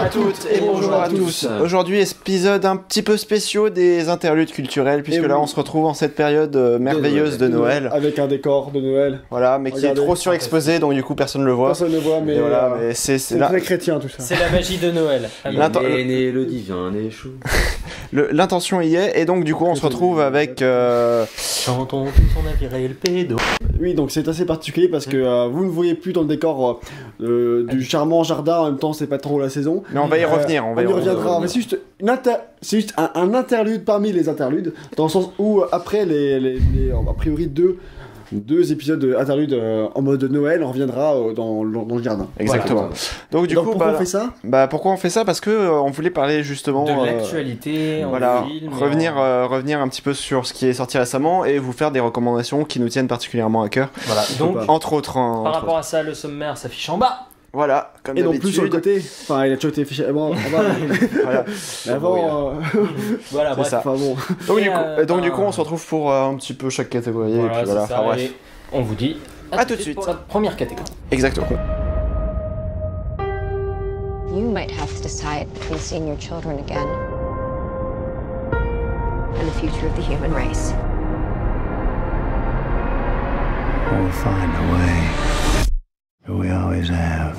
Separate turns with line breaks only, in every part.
à toutes et bonjour à tous. Aujourd'hui, épisode un petit peu spéciaux des interludes culturels, puisque là on se retrouve en cette période merveilleuse de Noël.
Avec un décor de Noël.
Voilà, mais qui est trop surexposé, donc du coup personne ne le voit.
Personne ne le voit, mais,
voilà, mais c'est
très chrétien tout ça.
C'est la magie de Noël.
Né le divin, né chou.
L'intention y est, et donc du coup on se retrouve avec...
Chantons tous on a viré le pédo.
Oui, donc c'est assez particulier parce que vous ne voyez plus dans le décor du charmant jardin, en même temps c'est pas trop la saison.
Mais on va y revenir,
on y reviendra. Mais c'est juste, c'est juste un interlude parmi les interludes, dans le sens où après a priori deux épisodes interludes en mode Noël, on reviendra dans le jardin.
Exactement.
Voilà.
Donc du coup,
pourquoi on fait ça ?
Pourquoi on fait ça ? Parce que on voulait parler justement
de l'actualité,
voilà,
film,
revenir un petit peu sur ce qui est sorti récemment et vous faire des recommandations qui nous tiennent particulièrement à cœur.
Voilà. Donc
entre autres.
Par rapport à ça, le sommaire s'affiche en bas.
Voilà, comme
et
d'habitude.
donc plus sur le côté. Enfin, il a toujours été fiché. Bon, voilà. Mais avant.
Voilà, bref.
Ça.
Enfin, bon.
Donc du coup, on se retrouve pour un petit peu chaque catégorie.
Voilà,
et puis voilà.
Ça,
bref.
et on vous dit
à tout de suite
pour la première catégorie.
Exactement.
You might have to decide between seeing your children again and the future of the human race.
We'll find a way. We always have.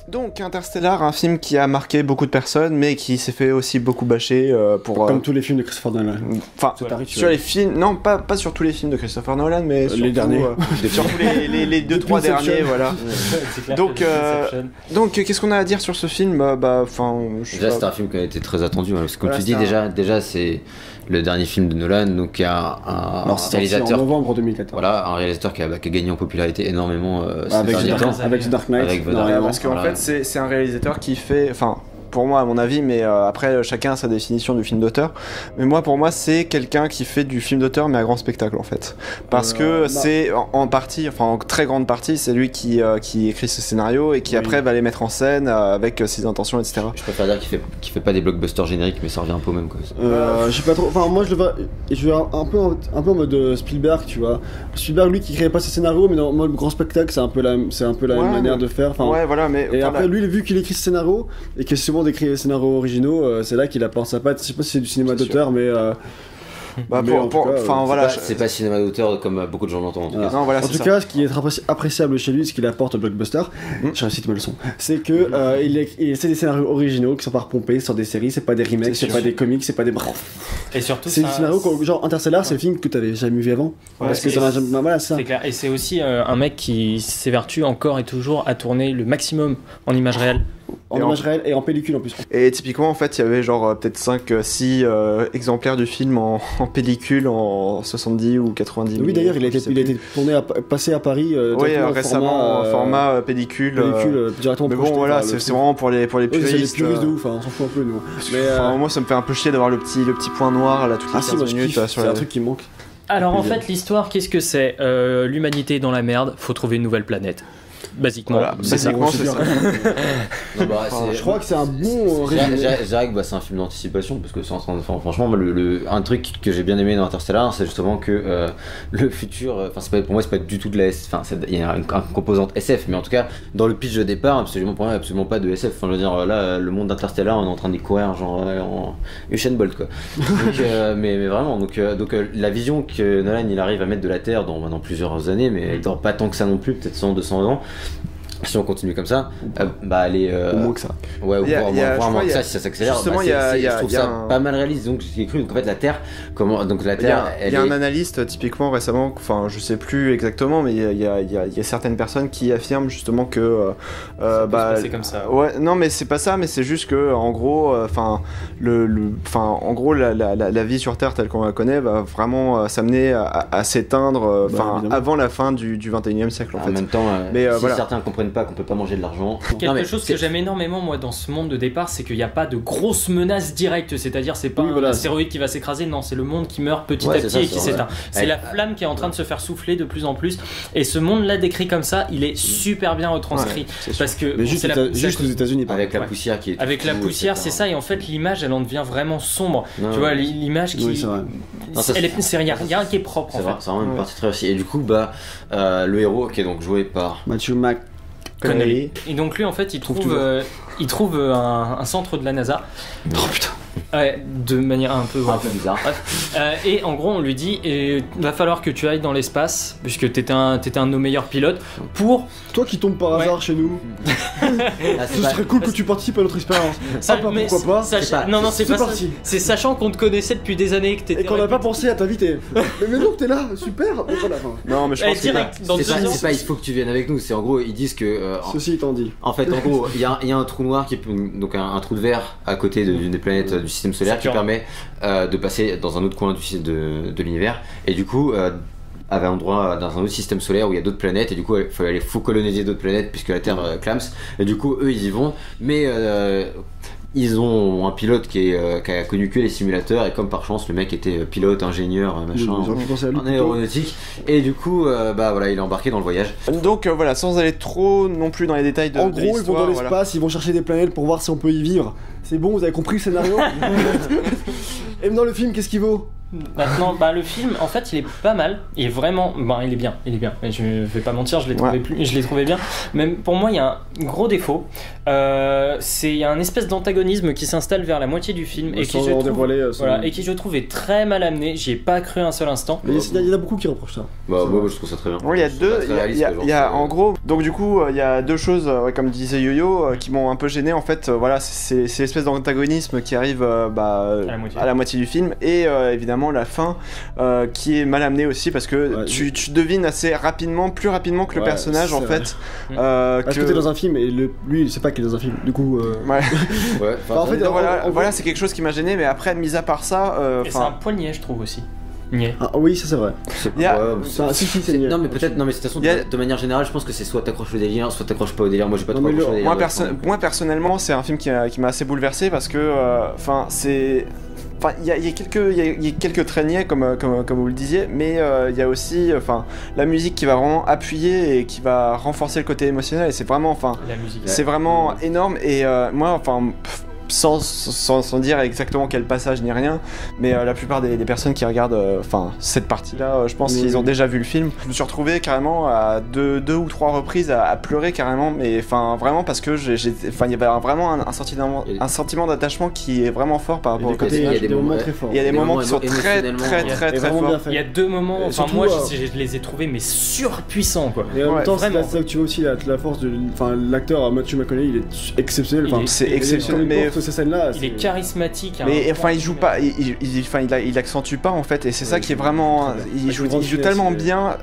Donc Interstellar, un film qui a marqué beaucoup de personnes, mais qui s'est fait aussi beaucoup bâcher pour...
Comme tous les films de Christopher Nolan.
Enfin, sur les films... Non, pas sur tous les films de Christopher Nolan, mais surtout,
les derniers.
Surtout les 2-3 derniers, voilà. Donc qu'est-ce qu'on a à dire sur ce film ?
Déjà, c'est un film qui a été très attendu, hein, parce que comme tu dis, déjà c'est le dernier film de Nolan, donc il y a un réalisateur...
en novembre 2014.
Voilà, un réalisateur qui a gagné en popularité énormément
avec The Dark Knight.
Parce qu'en fait, c'est un réalisateur qui fait... Enfin, pour moi, à mon avis, mais après, chacun a sa définition du film d'auteur. Mais pour moi, c'est quelqu'un qui fait du film d'auteur, mais à grand spectacle, en fait. Parce que c'est en partie, enfin, en très grande partie, c'est lui qui écrit ce scénario et qui après va les mettre en scène avec ses intentions, etc.
Je préfère dire qu'il fait pas des blockbusters génériques, mais ça revient un peu au même, quoi.
Je sais pas trop. Enfin, moi, je vais un peu en mode Spielberg, tu vois. Spielberg, lui, qui crée pas ses scénarios, mais en mode grand spectacle, c'est un peu la même manière de faire. Enfin,
ouais, voilà, mais...
Et après, lui, vu qu'il écrit ce scénario, et que c'est souvent d'écrire les scénarios originaux, c'est là qu'il apporte sa patte. Je sais pas si c'est du cinéma d'auteur, mais...
voilà,
c'est pas cinéma d'auteur comme beaucoup de gens l'entendent.
En tout cas, ce qui est appréciable chez lui, ce qu'il apporte au blockbuster, je récite ma leçon, c'est que c'est des scénarios originaux qui sont pas repompés sur des séries, c'est pas des remakes, c'est pas des comics, c'est pas des
et surtout
c'est des scénarios genre Interstellar, c'est le film que t'avais jamais vu avant. Parce que voilà, c'est ça.
C'est clair. Et c'est aussi un mec qui s'évertue encore et toujours à tourner le maximum en images réelles.
En image réelle et en pellicule en plus.
Et typiquement, en fait, il y avait genre peut-être 5-6 exemplaires du film en pellicule en 70 ou 90.
Oui, d'ailleurs, il a été tourné passé à Paris
récemment, format pellicule.
Directement.
Mais bon, voilà, c'est vraiment pour les puristes.
C'est les puristes de ouf, on s'en fout un peu, nous.
Mais moi, ça me fait un peu chier d'avoir le petit point noir là toutes les 15 minutes.
C'est un truc qui me manque.
Alors en fait, l'histoire, qu'est-ce que c'est ? L'humanité est dans la merde, faut trouver une nouvelle planète. Basiquement,
voilà,
c'est ça.
Je crois que c'est un bon résumé.
Je dirais que c'est un film d'anticipation parce que c'est franchement un truc que j'ai bien aimé dans Interstellar, c'est justement que le futur, pour moi c'est pas du tout de la SF, il y a une composante SF, mais en tout cas dans le pitch de départ, pour moi absolument pas de SF. Je veux dire, là le monde d'Interstellar, on est en train d'y courir genre en Usain Bolt, quoi. Donc, mais vraiment, donc la vision que Nolan il arrive à mettre de la Terre dans plusieurs années, mais dans pas tant que ça non plus, peut-être 100-200 ans. Si on continue comme ça, elle est.
Au moins que ça.
Ouais, voire moins que ça, si ça s'accélère.
Justement,
je trouve ça pas mal réaliste, donc j'ai cru. Donc en fait, la Terre,
il y a un analyste, typiquement récemment, enfin, je sais plus exactement, mais il y a certaines personnes qui affirment justement que.
C'est comme ça.
Ouais, non, mais c'est pas ça, mais c'est juste que, en gros, la vie sur Terre telle qu'on la connaît va vraiment s'amener à s'éteindre, avant la fin du 21e siècle, en fait.
En même temps,
mais
si certains comprennent pas qu'on peut pas manger de l'argent.
Quelque chose que j'aime énormément moi dans ce monde de départ, c'est qu'il n'y a pas de grosses menaces directes, c'est-à-dire c'est pas un astéroïde qui va s'écraser, non, c'est le monde qui meurt petit à petit et qui s'éteint. C'est la flamme qui est en train de se faire souffler de plus en plus, et ce monde-là décrit comme ça, il est super bien retranscrit, parce que
mais juste aux États-unis,
avec la poussière qui est
avec la poussière, c'est ça, et en fait l'image elle en devient vraiment sombre. Tu vois l'image qui, c'est rien qui est propre.
C'est vraiment une partie très réussie. Et du coup le héros qui est donc joué par
Matthew
Connelly.
Et donc lui en fait il trouve un centre de la NASA.
Oh putain.
Ouais, de manière un peu
bizarre.
Et en gros on lui dit va falloir que tu ailles dans l'espace puisque t'étais un de nos meilleurs pilotes pour
Toi qui tombes par hasard chez nous. Ce serait cool que tu participes à notre expérience. Pourquoi pas.
Non, c'est pas
parti.
ça. C'est sachant qu'on te connaissait depuis des années que t'étais.
Et qu'on n'a pas pensé à t'inviter. mais non, t'es là, super. Mais voilà,
non, mais je pense
c'est pas il faut que tu viennes avec nous. C'est en gros ils disent que.
Ceci étant dit.
En fait, en gros, il y a un trou noir qui est donc un trou de verre à côté d'une des planètes du système solaire qui permet de passer dans un autre coin de l'univers. Et du coup. Avait un endroit dans un autre système solaire où il y a d'autres planètes et du coup il faut coloniser d'autres planètes puisque la Terre clams et du coup eux ils y vont mais ils ont un pilote qui a connu que les simulateurs et comme par chance le mec était pilote, ingénieur, machin, en aéronautique et du coup voilà il est embarqué dans le voyage.
Donc voilà, sans aller trop non plus dans les détails de
gros ils vont dans l'espace, ils vont chercher des planètes pour voir si on peut y vivre. C'est bon, vous avez compris le scénario. Et dans le film, qu'est-ce qu'il vaut?
Maintenant, le film, en fait, il est pas mal. Il est vraiment, il est bien. Je vais pas mentir, je l'ai trouvé bien. Même pour moi, il y a un gros défaut. Il y a un espèce d'antagonisme qui s'installe vers la moitié du film et qui je trouve est très mal amené. J'y ai pas cru un seul instant.
Mais il y en a beaucoup qui reprochent ça.
Moi, je trouve ça très bien.
Oui, il y a en gros, donc du coup, il y a deux choses, comme disait Yo-Yo, qui m'ont un peu gêné. En fait, voilà, c'est l'espèce d'antagonisme qui arrive à la moitié du film et évidemment la fin qui est mal amenée aussi parce que tu devines assez rapidement, plus rapidement que le personnage en fait.
Parce que t'es dans un film et lui il sait pas qu'il est dans un film, du coup.
En fait, voilà, c'est quelque chose qui m'a gêné, mais après, mis à part ça.
Et c'est un poil niais, je trouve aussi.
Ah oui, ça c'est vrai.
C'est
non mais peut-être mais de toute façon de manière générale je pense que c'est soit t'accroches au délire soit t'accroches pas au délire. Moi j'ai pas trop accroché au délire.
Moi personnellement c'est un film qui m'a assez bouleversé parce que il y a quelques traînées comme vous le disiez, mais il y a aussi la musique qui va vraiment appuyer et qui va renforcer le côté émotionnel et c'est vraiment c'est vraiment énorme et moi sans dire exactement quel passage ni rien, mais la plupart des personnes qui regardent cette partie-là, je pense qu'ils ont déjà vu le film. Je me suis retrouvé carrément à deux ou trois reprises à pleurer carrément, mais vraiment parce que il y avait vraiment un sentiment d'attachement qui est vraiment fort par rapport au personnage.
Il y a des moments très forts.
Il y a des moments qui sont très forts.
Il y a deux moments, moi je les ai trouvés mais surpuissants quoi.
Et en même temps, c'est là que tu vois aussi la force de l'acteur Matthew McConaughey, il est exceptionnel.
C'est exceptionnel, mais
ces scènes-là,
il est charismatique.
Mais il joue pas, il accentue pas en fait, et c'est ça qui est vraiment. Il joue tellement bien,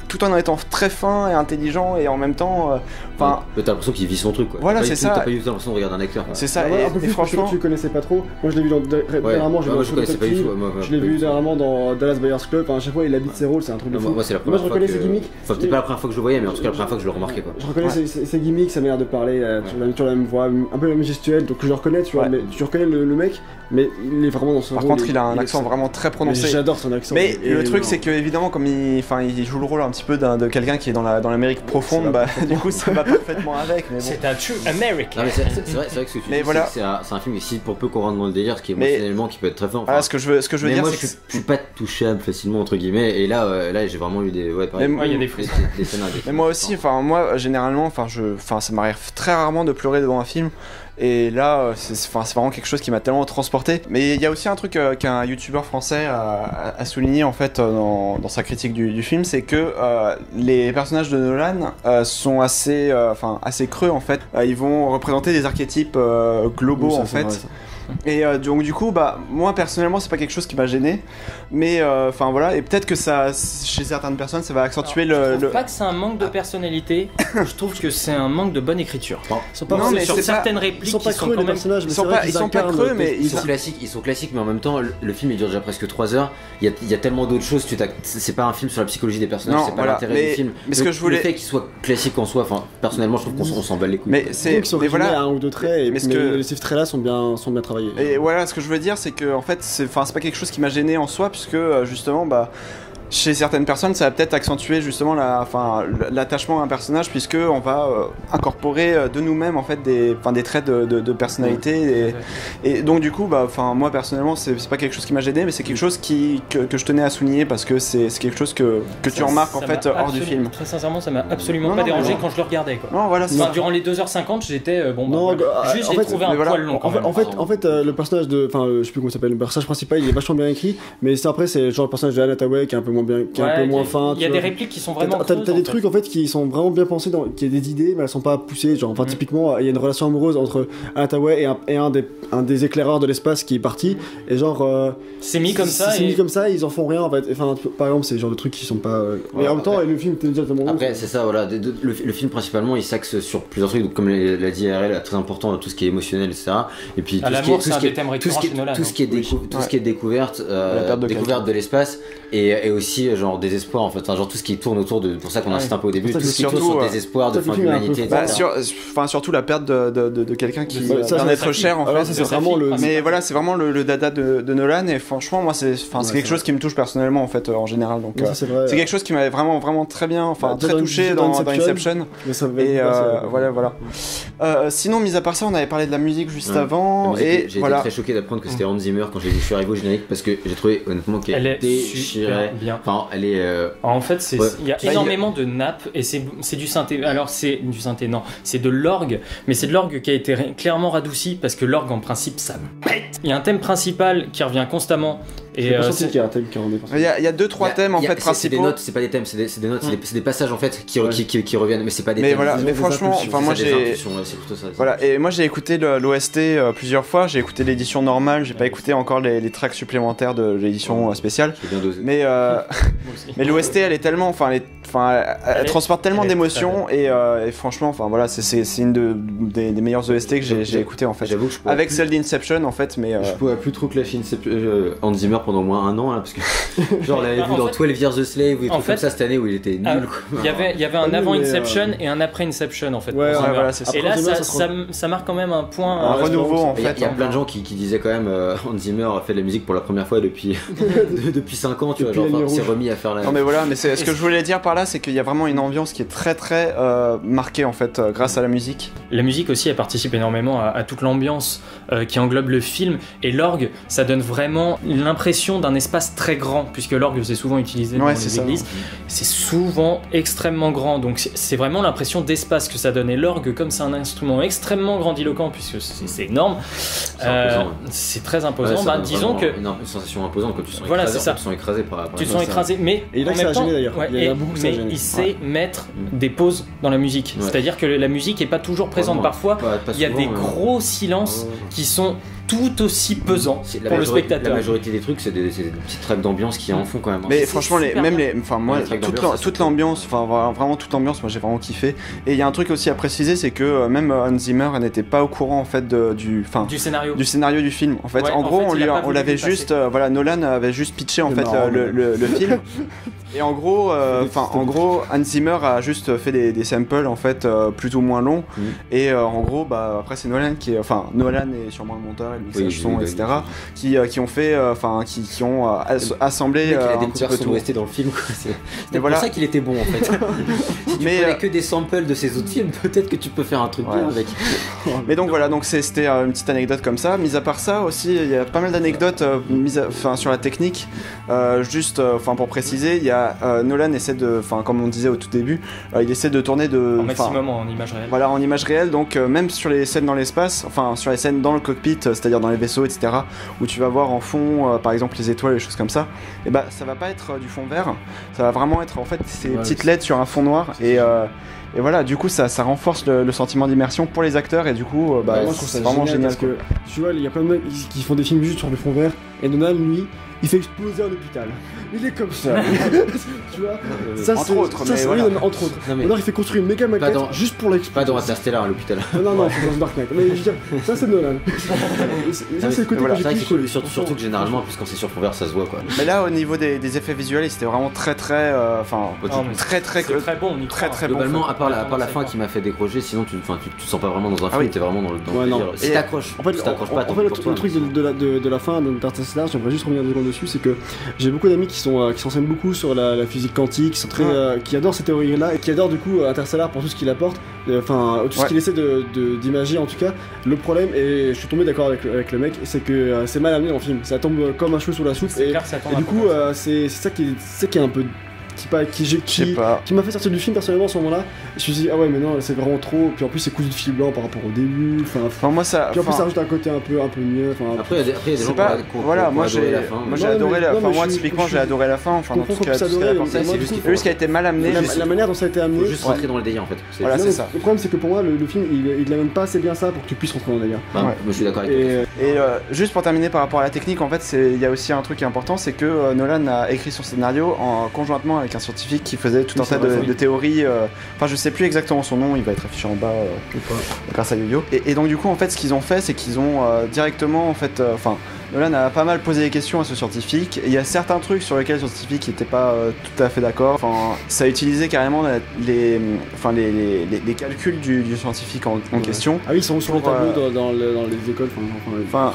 tout en étant très fin et intelligent, et en même temps.
T'as l'impression qu'il vit son truc quoi.
Voilà, c'est ça.
T'as pas eu l'impression de regarder un acteur.
C'est ça,
et franchement. Tu connaissais pas trop. Moi je l'ai vu dernièrement, je l'ai vu dernièrement dans Dallas Buyers Club. À chaque fois il habite ses rôles, c'est un truc de fou.
Moi c'est la première fois.
Moi je reconnais ses gimmicks.
Enfin, peut-être pas la première fois que je le voyais, mais en tout cas la première fois que je le remarquais quoi.
Je reconnais ses gimmicks, sa manière de parler, sur la même voix, un peu la même gestuelle, donc je le reconnais, tu vois, mais tu reconnais le mec, mais il est vraiment dans son rôle.
Par contre, il a un accent vraiment très prononcé.
J'adore son accent.
Mais le truc, c'est que évidemment, comme il joue le rôle un petit peu de quelqu'un qui est dans l'Amérique profonde, du coup, ça va parfaitement avec.
C'est un true American.
Non, mais c'est vrai que ce que tu dis, c'est un film ici pour peu qu'on rentre dans le délire, ce qui est émotionnellement qui peut être très fort.
Ce que je veux dire,
moi, je suis pas touchable facilement entre guillemets, et là, j'ai vraiment eu des.
Il y a des fous.
Mais moi aussi, moi, généralement, ça m'arrive très rarement de pleurer devant un film. Et là, c'est vraiment quelque chose qui m'a tellement transporté. Mais il y a aussi un truc qu'un youtubeur français a souligné en fait dans sa critique du film, c'est que les personnages de Nolan sont assez creux en fait. Ils vont représenter des archétypes globaux en fait. Vrai, et donc du coup moi personnellement c'est pas quelque chose qui m'a gêné, mais voilà, et peut-être que ça chez certaines personnes ça va accentuer
je trouve pas que c'est un manque de personnalité. Je trouve que c'est un manque de bonne écriture.
Mais
sur certaines répliques
ils sont pas creux, les personnages,
ils sont pas creux, mais
ils sont classiques, mais en même temps le film il dure déjà presque 3 heures. Il y a tellement d'autres choses, c'est pas un film sur la psychologie des personnages, c'est pas l'intérêt du film.
Mais ce que je voulais,
le fait qu'il soit classique en soi, personnellement je trouve qu'on s'en bat les couilles.
Mais voilà, un ou deux traits, mais ces traits là sont bien travaillés.
Et voilà, ce que je veux dire, c'est que en fait, c'est pas quelque chose qui m'a gêné en soi, puisque justement, chez certaines personnes, ça va peut-être accentuer justement l'attachement à un personnage, puisque on va incorporer de nous-mêmes en fait des traits de personnalité, et donc du coup, moi personnellement, c'est pas quelque chose qui m'a gêné, mais c'est quelque chose que je tenais à souligner parce que c'est quelque chose que tu remarques en fait hors du film.
Très sincèrement, ça m'a absolument pas dérangé quand je le regardais, quoi.
Non, voilà,
durant les 2h50, j'étais juste j'ai trouvé un poil long.
En fait, le personnage je sais plus comment il s'appelle, le personnage principal, il est vachement bien écrit, mais après c'est genre le personnage de Anne Hathaway qui est un peu moins bien, qui est un peu moins fin.
Il y a des répliques qui sont vraiment
t'as des trucs en fait qui sont vraiment bien pensés, qui a des idées, mais elles sont pas poussées. Genre, typiquement, il y a une relation amoureuse entre Anne Hathaway et un des éclaireurs de l'espace qui est parti, et genre
c'est mis comme ça.
C'est mis comme ça, ils en font rien en fait. Enfin, par exemple, c'est le genre de trucs qui sont pas. Mais en même temps, le film était déjà tellement.
Après, c'est ça, voilà. Le film principalement, il s'axe sur plusieurs trucs, donc, comme l'a dit RL, très important, tout ce qui est émotionnel, etc. Et puis tout ce qui est découverte de l'espace et aussi genre désespoir en fait, genre tout ce qui tourne autour de, pour ça qu'on insiste un peu au début, tout ce qui tourne sur désespoir, de fin de l'humanité,
surtout la perte de quelqu'un qui d'un être cher en fait.
C'est vraiment
mais voilà, c'est vraiment le dada de Nolan, et franchement moi c'est quelque chose qui me touche personnellement en fait en général, donc c'est quelque chose qui m'avait vraiment très bien, très touché dans Inception, et voilà. Sinon, mis à part ça, on avait parlé de la musique juste avant, et
j'ai été très choqué d'apprendre que c'était Hans Zimmer quand je suis arrivé au générique, parce que j'ai trouvé honnêtement qu'elle déchirait. Enfin, elle est.
En fait, il y a énormément de nappes, et c'est du synthé. Alors c'est du synthé, non, c'est de l'orgue, mais c'est de l'orgue qui a été clairement radouci, parce que l'orgue en principe ça pète. Il y a un thème principal qui revient constamment.
Et il y a un thème qui
il y a 2-3 thèmes en fait principaux.
C'est des notes, c'est pas des thèmes, c'est des notes, c'est des passages en fait qui reviennent, mais c'est pas des thèmes.
Mais franchement, moi j'ai voilà, et moi j'ai écouté l'OST plusieurs fois, j'ai écouté l'édition normale, j'ai pas écouté encore les tracks supplémentaires de l'édition spéciale. Mais l'OST elle est tellement, elle transporte tellement d'émotions, et franchement, c'est une des meilleures OST que j'ai écouté en fait. Avec celle d'Inception en fait, mais
je pourrais plus trop clasher Hans Zimmer pendant au moins un an là, parce que genre on l'avait vu dans 12 Years a Slave ou des trucs comme ça cette année où il était nul.
Il y avait un avant Inception et un après Inception en fait. Et là ça marque quand même un point,
un renouveau en fait.
Il y a plein de gens qui disaient quand même Hans Zimmer a fait de la musique pour la première fois depuis 5 ans, tu vois, genre s'est remis à faire la.
Non mais voilà, mais ce que je voulais dire par là, c'est qu'il y a vraiment une ambiance qui est très très marquée en fait grâce à la musique.
La musique aussi elle participe énormément à toute l'ambiance qui englobe le film, et l'orgue ça donne vraiment l'impression d'un espace très grand, puisque l'orgue c'est souvent utilisé dans les églises, c'est souvent extrêmement grand, donc c'est vraiment l'impression d'espace que ça donne, et l'orgue comme c'est un instrument extrêmement grandiloquent puisque c'est énorme, c'est très imposant, disons que
une sensation imposante quand tu sens écrasé par
tu te sens écrasé, mais
en même temps
il sait mettre des pauses dans la musique, c'est-à-dire que la musique est pas toujours présente, parfois il y a des gros silences qui sont tout aussi pesant pour le spectateur.
La majorité des trucs, c'est des petites tracks d'ambiance qui en font quand même.
Mais franchement, toute l'ambiance, vraiment toute l'ambiance, moi j'ai vraiment kiffé. Et il y a un truc aussi à préciser, c'est que même Hans Zimmer n'était pas au courant en fait du scénario du film. En fait, en gros, on l'avait juste, Nolan avait juste pitché en fait le film. Et en gros, Hans Zimmer a juste fait des samples en fait plus ou moins longs. Et en gros, après c'est Nolan Nolan est sûrement le monteur, le mixage son, etc. qui ont fait, qui ont assemblé
un petit peu tout. OST dans le film. C'est pour ça qu'il était bon en fait. Si tu prenais que des samples de ses autres films, peut-être que tu peux faire un truc bien avec.
Mais donc voilà, c'était une petite anecdote comme ça. Mis à part ça aussi, il y a pas mal d'anecdotes sur la technique. Juste pour préciser, il y a Nolan essaie de, comme on disait au tout début, il essaie de tourner
en maximum en image réelle.
Voilà, en image réelle, donc même sur les scènes dans l'espace, sur les scènes dans le cockpit, c'est-à-dire dans les vaisseaux, etc., où tu vas voir en fond, par exemple, les étoiles, les choses comme ça, et ça va pas être du fond vert, ça va vraiment être en fait ces petites LED sur un fond noir, et voilà, du coup ça renforce le sentiment d'immersion pour les acteurs, et du coup
moi je trouve ça vraiment génial parce que tu vois, il y a plein de mecs qui font des films juste sur le fond vert, et Nolan lui il fait exploser un hôpital. Il est comme ça. Tu vois,
entre autres.
Alors il fait construire une méga maquette juste pour l'exploser.
Pas dans Interstellar à l'hôpital.
Non, c'est dans Dark Knight. Mais je veux dire, ça c'est Nolan. Ça c'est le côté que
surtout que généralement, plus quand c'est sur fond vert, ça se voit quoi.
Mais là, au niveau des effets visuels, c'était vraiment très très, très bon.
Très très bon.
Globalement, à part la fin qui m'a fait décrocher, sinon tu te sens pas vraiment dans un film, t'es vraiment dans le délire. Si t'accroches,
en fait, le truc de la fin d'Interstellar, j'aimerais juste revenir 2 secondes dessus, c'est que j'ai beaucoup d'amis qui s'enseignent beaucoup sur la physique quantique, qui sont qui adorent ces théories-là et qui adorent du coup Interstellar pour tout ce qu'il apporte, tout ce qu'il essaie d'imager en tout cas. Le problème, et je suis tombé d'accord avec le mec, c'est que c'est mal amené dans le film, ça tombe comme un cheveu sous la soupe, et du coup c'est ça qui est un peu qui m'a fait sortir du film personnellement à ce moment-là. Je me suis dit ah ouais mais non c'est vraiment trop, puis en plus c'est cousu de fil blanc par rapport au début, enfin moi ça, puis en plus ça rajoute un côté un peu mieux,
après il y a des gens
voilà, moi j'ai adoré la fin, moi typiquement j'ai adoré la fin, enfin dans tout ce qu'elle a c'est juste qu'elle a été mal amenée,
la manière dont ça a été amené,
faut juste rentrer dans le délire en fait.
Voilà c'est ça.
Le problème c'est que pour moi le film il amène pas assez bien ça pour que tu puisses rentrer dans le délire.
Je suis d'accord avec toi.
Et juste pour terminer par rapport à la technique, en fait il y a aussi un truc qui est important, c'est que Nolan a écrit son scénario conjointement avec un scientifique qui faisait tout un tas de théories, enfin je sais plus exactement son nom, il va être affiché en bas grâce à Yo-Yo. Et donc du coup en fait ce qu'ils ont fait c'est qu'ils ont directement en fait, Nolan a pas mal posé des questions à ce scientifique, et il y a certains trucs sur lesquels le scientifique n'était pas tout à fait d'accord, ça a utilisé carrément les calculs du scientifique en question.
Ah oui, ils sont sur le tableau dans les écoles,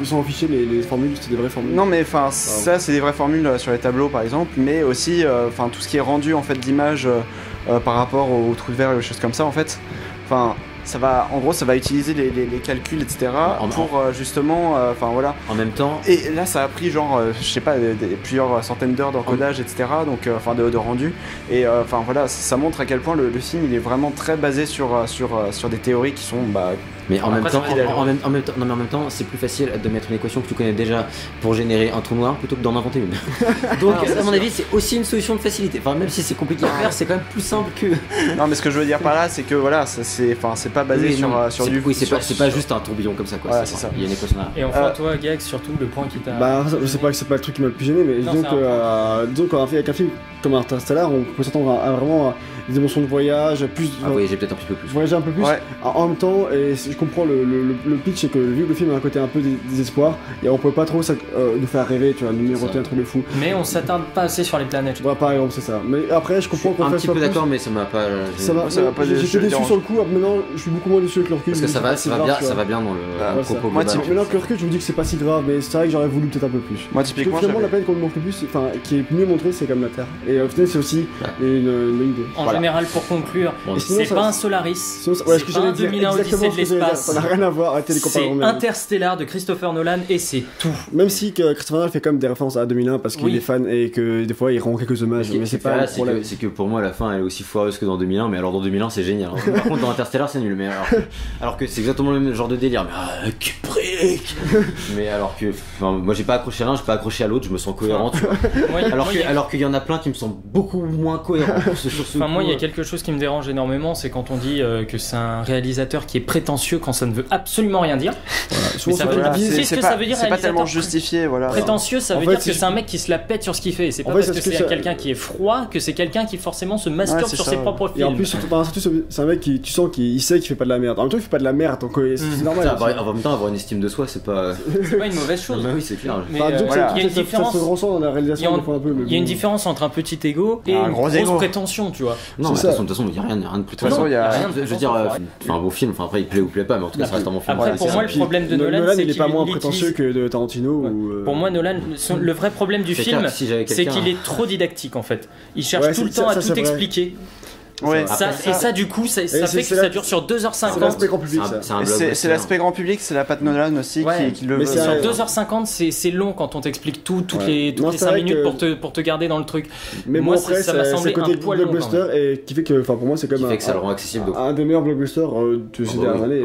ils sont affichés les formules, c'est des vraies formules.
Non mais ça c'est des vraies formules sur les tableaux par exemple, mais aussi tout ce qui est rendu en fait d'image par rapport aux trous de verre et aux choses comme ça en fait, ça va utiliser les calculs etc pour justement voilà.
En même temps.
Et là ça a pris genre je sais pas plusieurs centaines d'heures d'encodage etc donc de rendu, et voilà ça montre à quel point le film il est vraiment très basé sur des théories qui sont
mais en même temps, c'est plus facile de mettre une équation que tu connais déjà pour générer un trou noir plutôt que d'en inventer une. Donc, à mon avis, c'est aussi une solution de facilité. Même si c'est compliqué à faire, c'est quand même plus simple que.
Non, mais ce que je veux dire par là, c'est que voilà, c'est pas basé sur du.
Oui, c'est pas juste un tourbillon comme ça, quoi.
Voilà, c'est ça.
Il y a une équation là.
Et enfin, toi, Gag, surtout le point qui t'a.
C'est pas le truc qui m'a le plus gêné, mais disons qu'avec un film comme Interstellar, on peut s'attendre à vraiment des émotions de voyage,
voyager peut-être un petit peu plus.
Voyager un peu plus. En même temps, et je comprends le pitch, c'est que vu que le film a un côté un peu désespoir, et on peut pas trop nous faire rêver, tu vois, nous miroiter un truc de fou.
Mais on s'attarde pas assez sur les planètes.
Par exemple, c'est ça. Mais après, je comprends qu'on fasse
un petit peu d'accord, mais ça m'a pas.
Ça m'a pas. J'étais déçu sur le coup. Maintenant, je suis beaucoup moins déçu avec le recul.
Parce que ça va bien dans le propos global.
Maintenant que le recul, je vous dis que c'est pas si grave, mais c'est vrai que j'aurais voulu peut-être un peu plus.
Moi, typiquement,
finalement, la planète qu'on montre le plus, qui est mieux montrée, c'est comme la Terre. Et au final, c'est aussi une idée.
En général, pour conclure, c'est pas un Solaris, c'est pas un 2001 Odyssée de l'espace.
Ça n'a rien à voir. Arrêtez les comparaisons.
C'est Interstellar de Christopher Nolan et c'est tout.
Même si Christopher Nolan fait quand même des références à 2001 parce qu'il est fan et que des fois il rend quelques hommages. Mais c'est pas.
C'est que pour moi la fin elle est aussi foireuse que dans 2001, mais alors dans 2001 c'est génial. Par contre dans Interstellar c'est nul, mais alors que c'est exactement le même genre de délire. Mais Kubrick. Mais alors que moi j'ai pas accroché à l'un, j'ai pas accroché à l'autre, je me sens cohérent. Tu vois. Alors qu'il y en a plein qui me semblent beaucoup moins cohérents.
Moi il y a quelque chose qui me dérange énormément, c'est quand on dit que c'est un réalisateur qui est prétentieux quand ça ne veut absolument rien dire.
C'est pas tellement justifié, voilà.
Prétentieux, ça veut dire que c'est un mec qui se la pète sur ce qu'il fait. C'est pas parce que c'est quelqu'un qui est froid que c'est quelqu'un qui forcément se masturbe sur ses propres films.
Et en plus, surtout c'est un mec qui, tu sens qu'il sait qu'il fait pas de la merde. En même temps, il fait pas de la merde, donc c'est normal.
En même temps, avoir une estime de soi, c'est pas
une mauvaise chose.
Oui, c'est clair.
Il y a une différence.
Ça se ressent dans la réalisation des fois un peu.
Il y a une différence entre un petit ego et une grosse prétention, tu vois.
Non, de toute façon, il y a rien de plus. De toute façon, il y a rien. Je veux dire, un beau film. Enfin après, il plaît ou plaît pas, mais en tout cas, ça reste un bon film.
Après, pour moi, le problème de Nolan, c'est
qu'il est pas moins prétentieux que de Tarantino.
Pour moi, Nolan, le vrai problème du film, c'est qu'il est trop didactique en fait. Il cherche tout le temps à tout expliquer.
Ouais.
Ça du coup ça fait que ça dure sur 2h50.
C'est l'aspect grand public.
C'est l'aspect grand public, c'est la patte Nolan aussi qui le veut.
Sur 2h50 c'est long quand on t'explique toutes les 5 minutes pour te garder dans le truc.
Mais moi après ça m'a semblé un poil blockbuster et qui fait que pour moi c'est comme
que ça le rend accessible.
Un des meilleurs blockbusters de ces dernières années.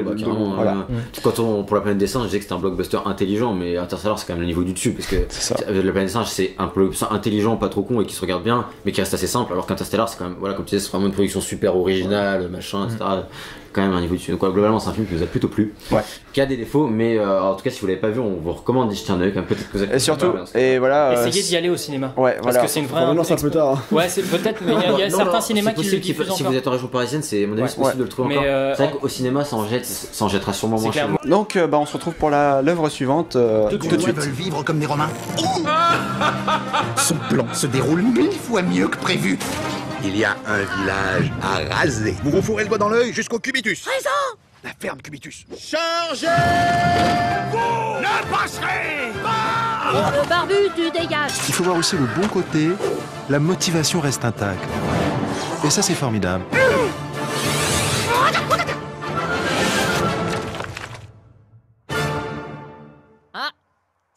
Pour la planète des singes, je disais que c'était un blockbuster intelligent, mais Interstellar c'est quand même le niveau du dessus parce que la planète des singes c'est un blockbuster intelligent, pas trop con et qui se regarde bien, mais qui reste assez simple, alors qu'Interstellar c'est quand même comme tu disais, c'est vraiment une production super originale, machin, etc. Quand même un niveau dessus. Donc globalement c'est un film qui nous a plutôt plu, qui a des défauts, mais en tout cas si vous l'avez pas vu, on vous recommande d'y jeter un œil, peut-être que vous avez.
Et surtout, et voilà.
Essayez d'y aller au cinéma.
Parce
que c'est une vraie.
Maintenant c'est un peu tard.
Ouais, c'est peut-être, mais il y a certains cinémas qui le diffusent encore.
Si vous êtes en région parisienne, c'est mon avis c'est possible de le trouver encore. C'est vrai qu'au cinéma ça en jettera sûrement moins cher.
Donc on se retrouve pour l'œuvre suivante tout de suite.
Veulent vivre comme des Romains. Son plan se déroule 1000 fois mieux que prévu. Il y a un village à raser. Vous vous fourrez le doigt dans l'œil jusqu'au Cubitus.
Raison.
La ferme Cubitus.
Chargez. Vous ne passerez pas.
Et le barbu, tu dégages.
Il faut voir aussi le bon côté. La motivation reste intacte. Et ça, c'est formidable.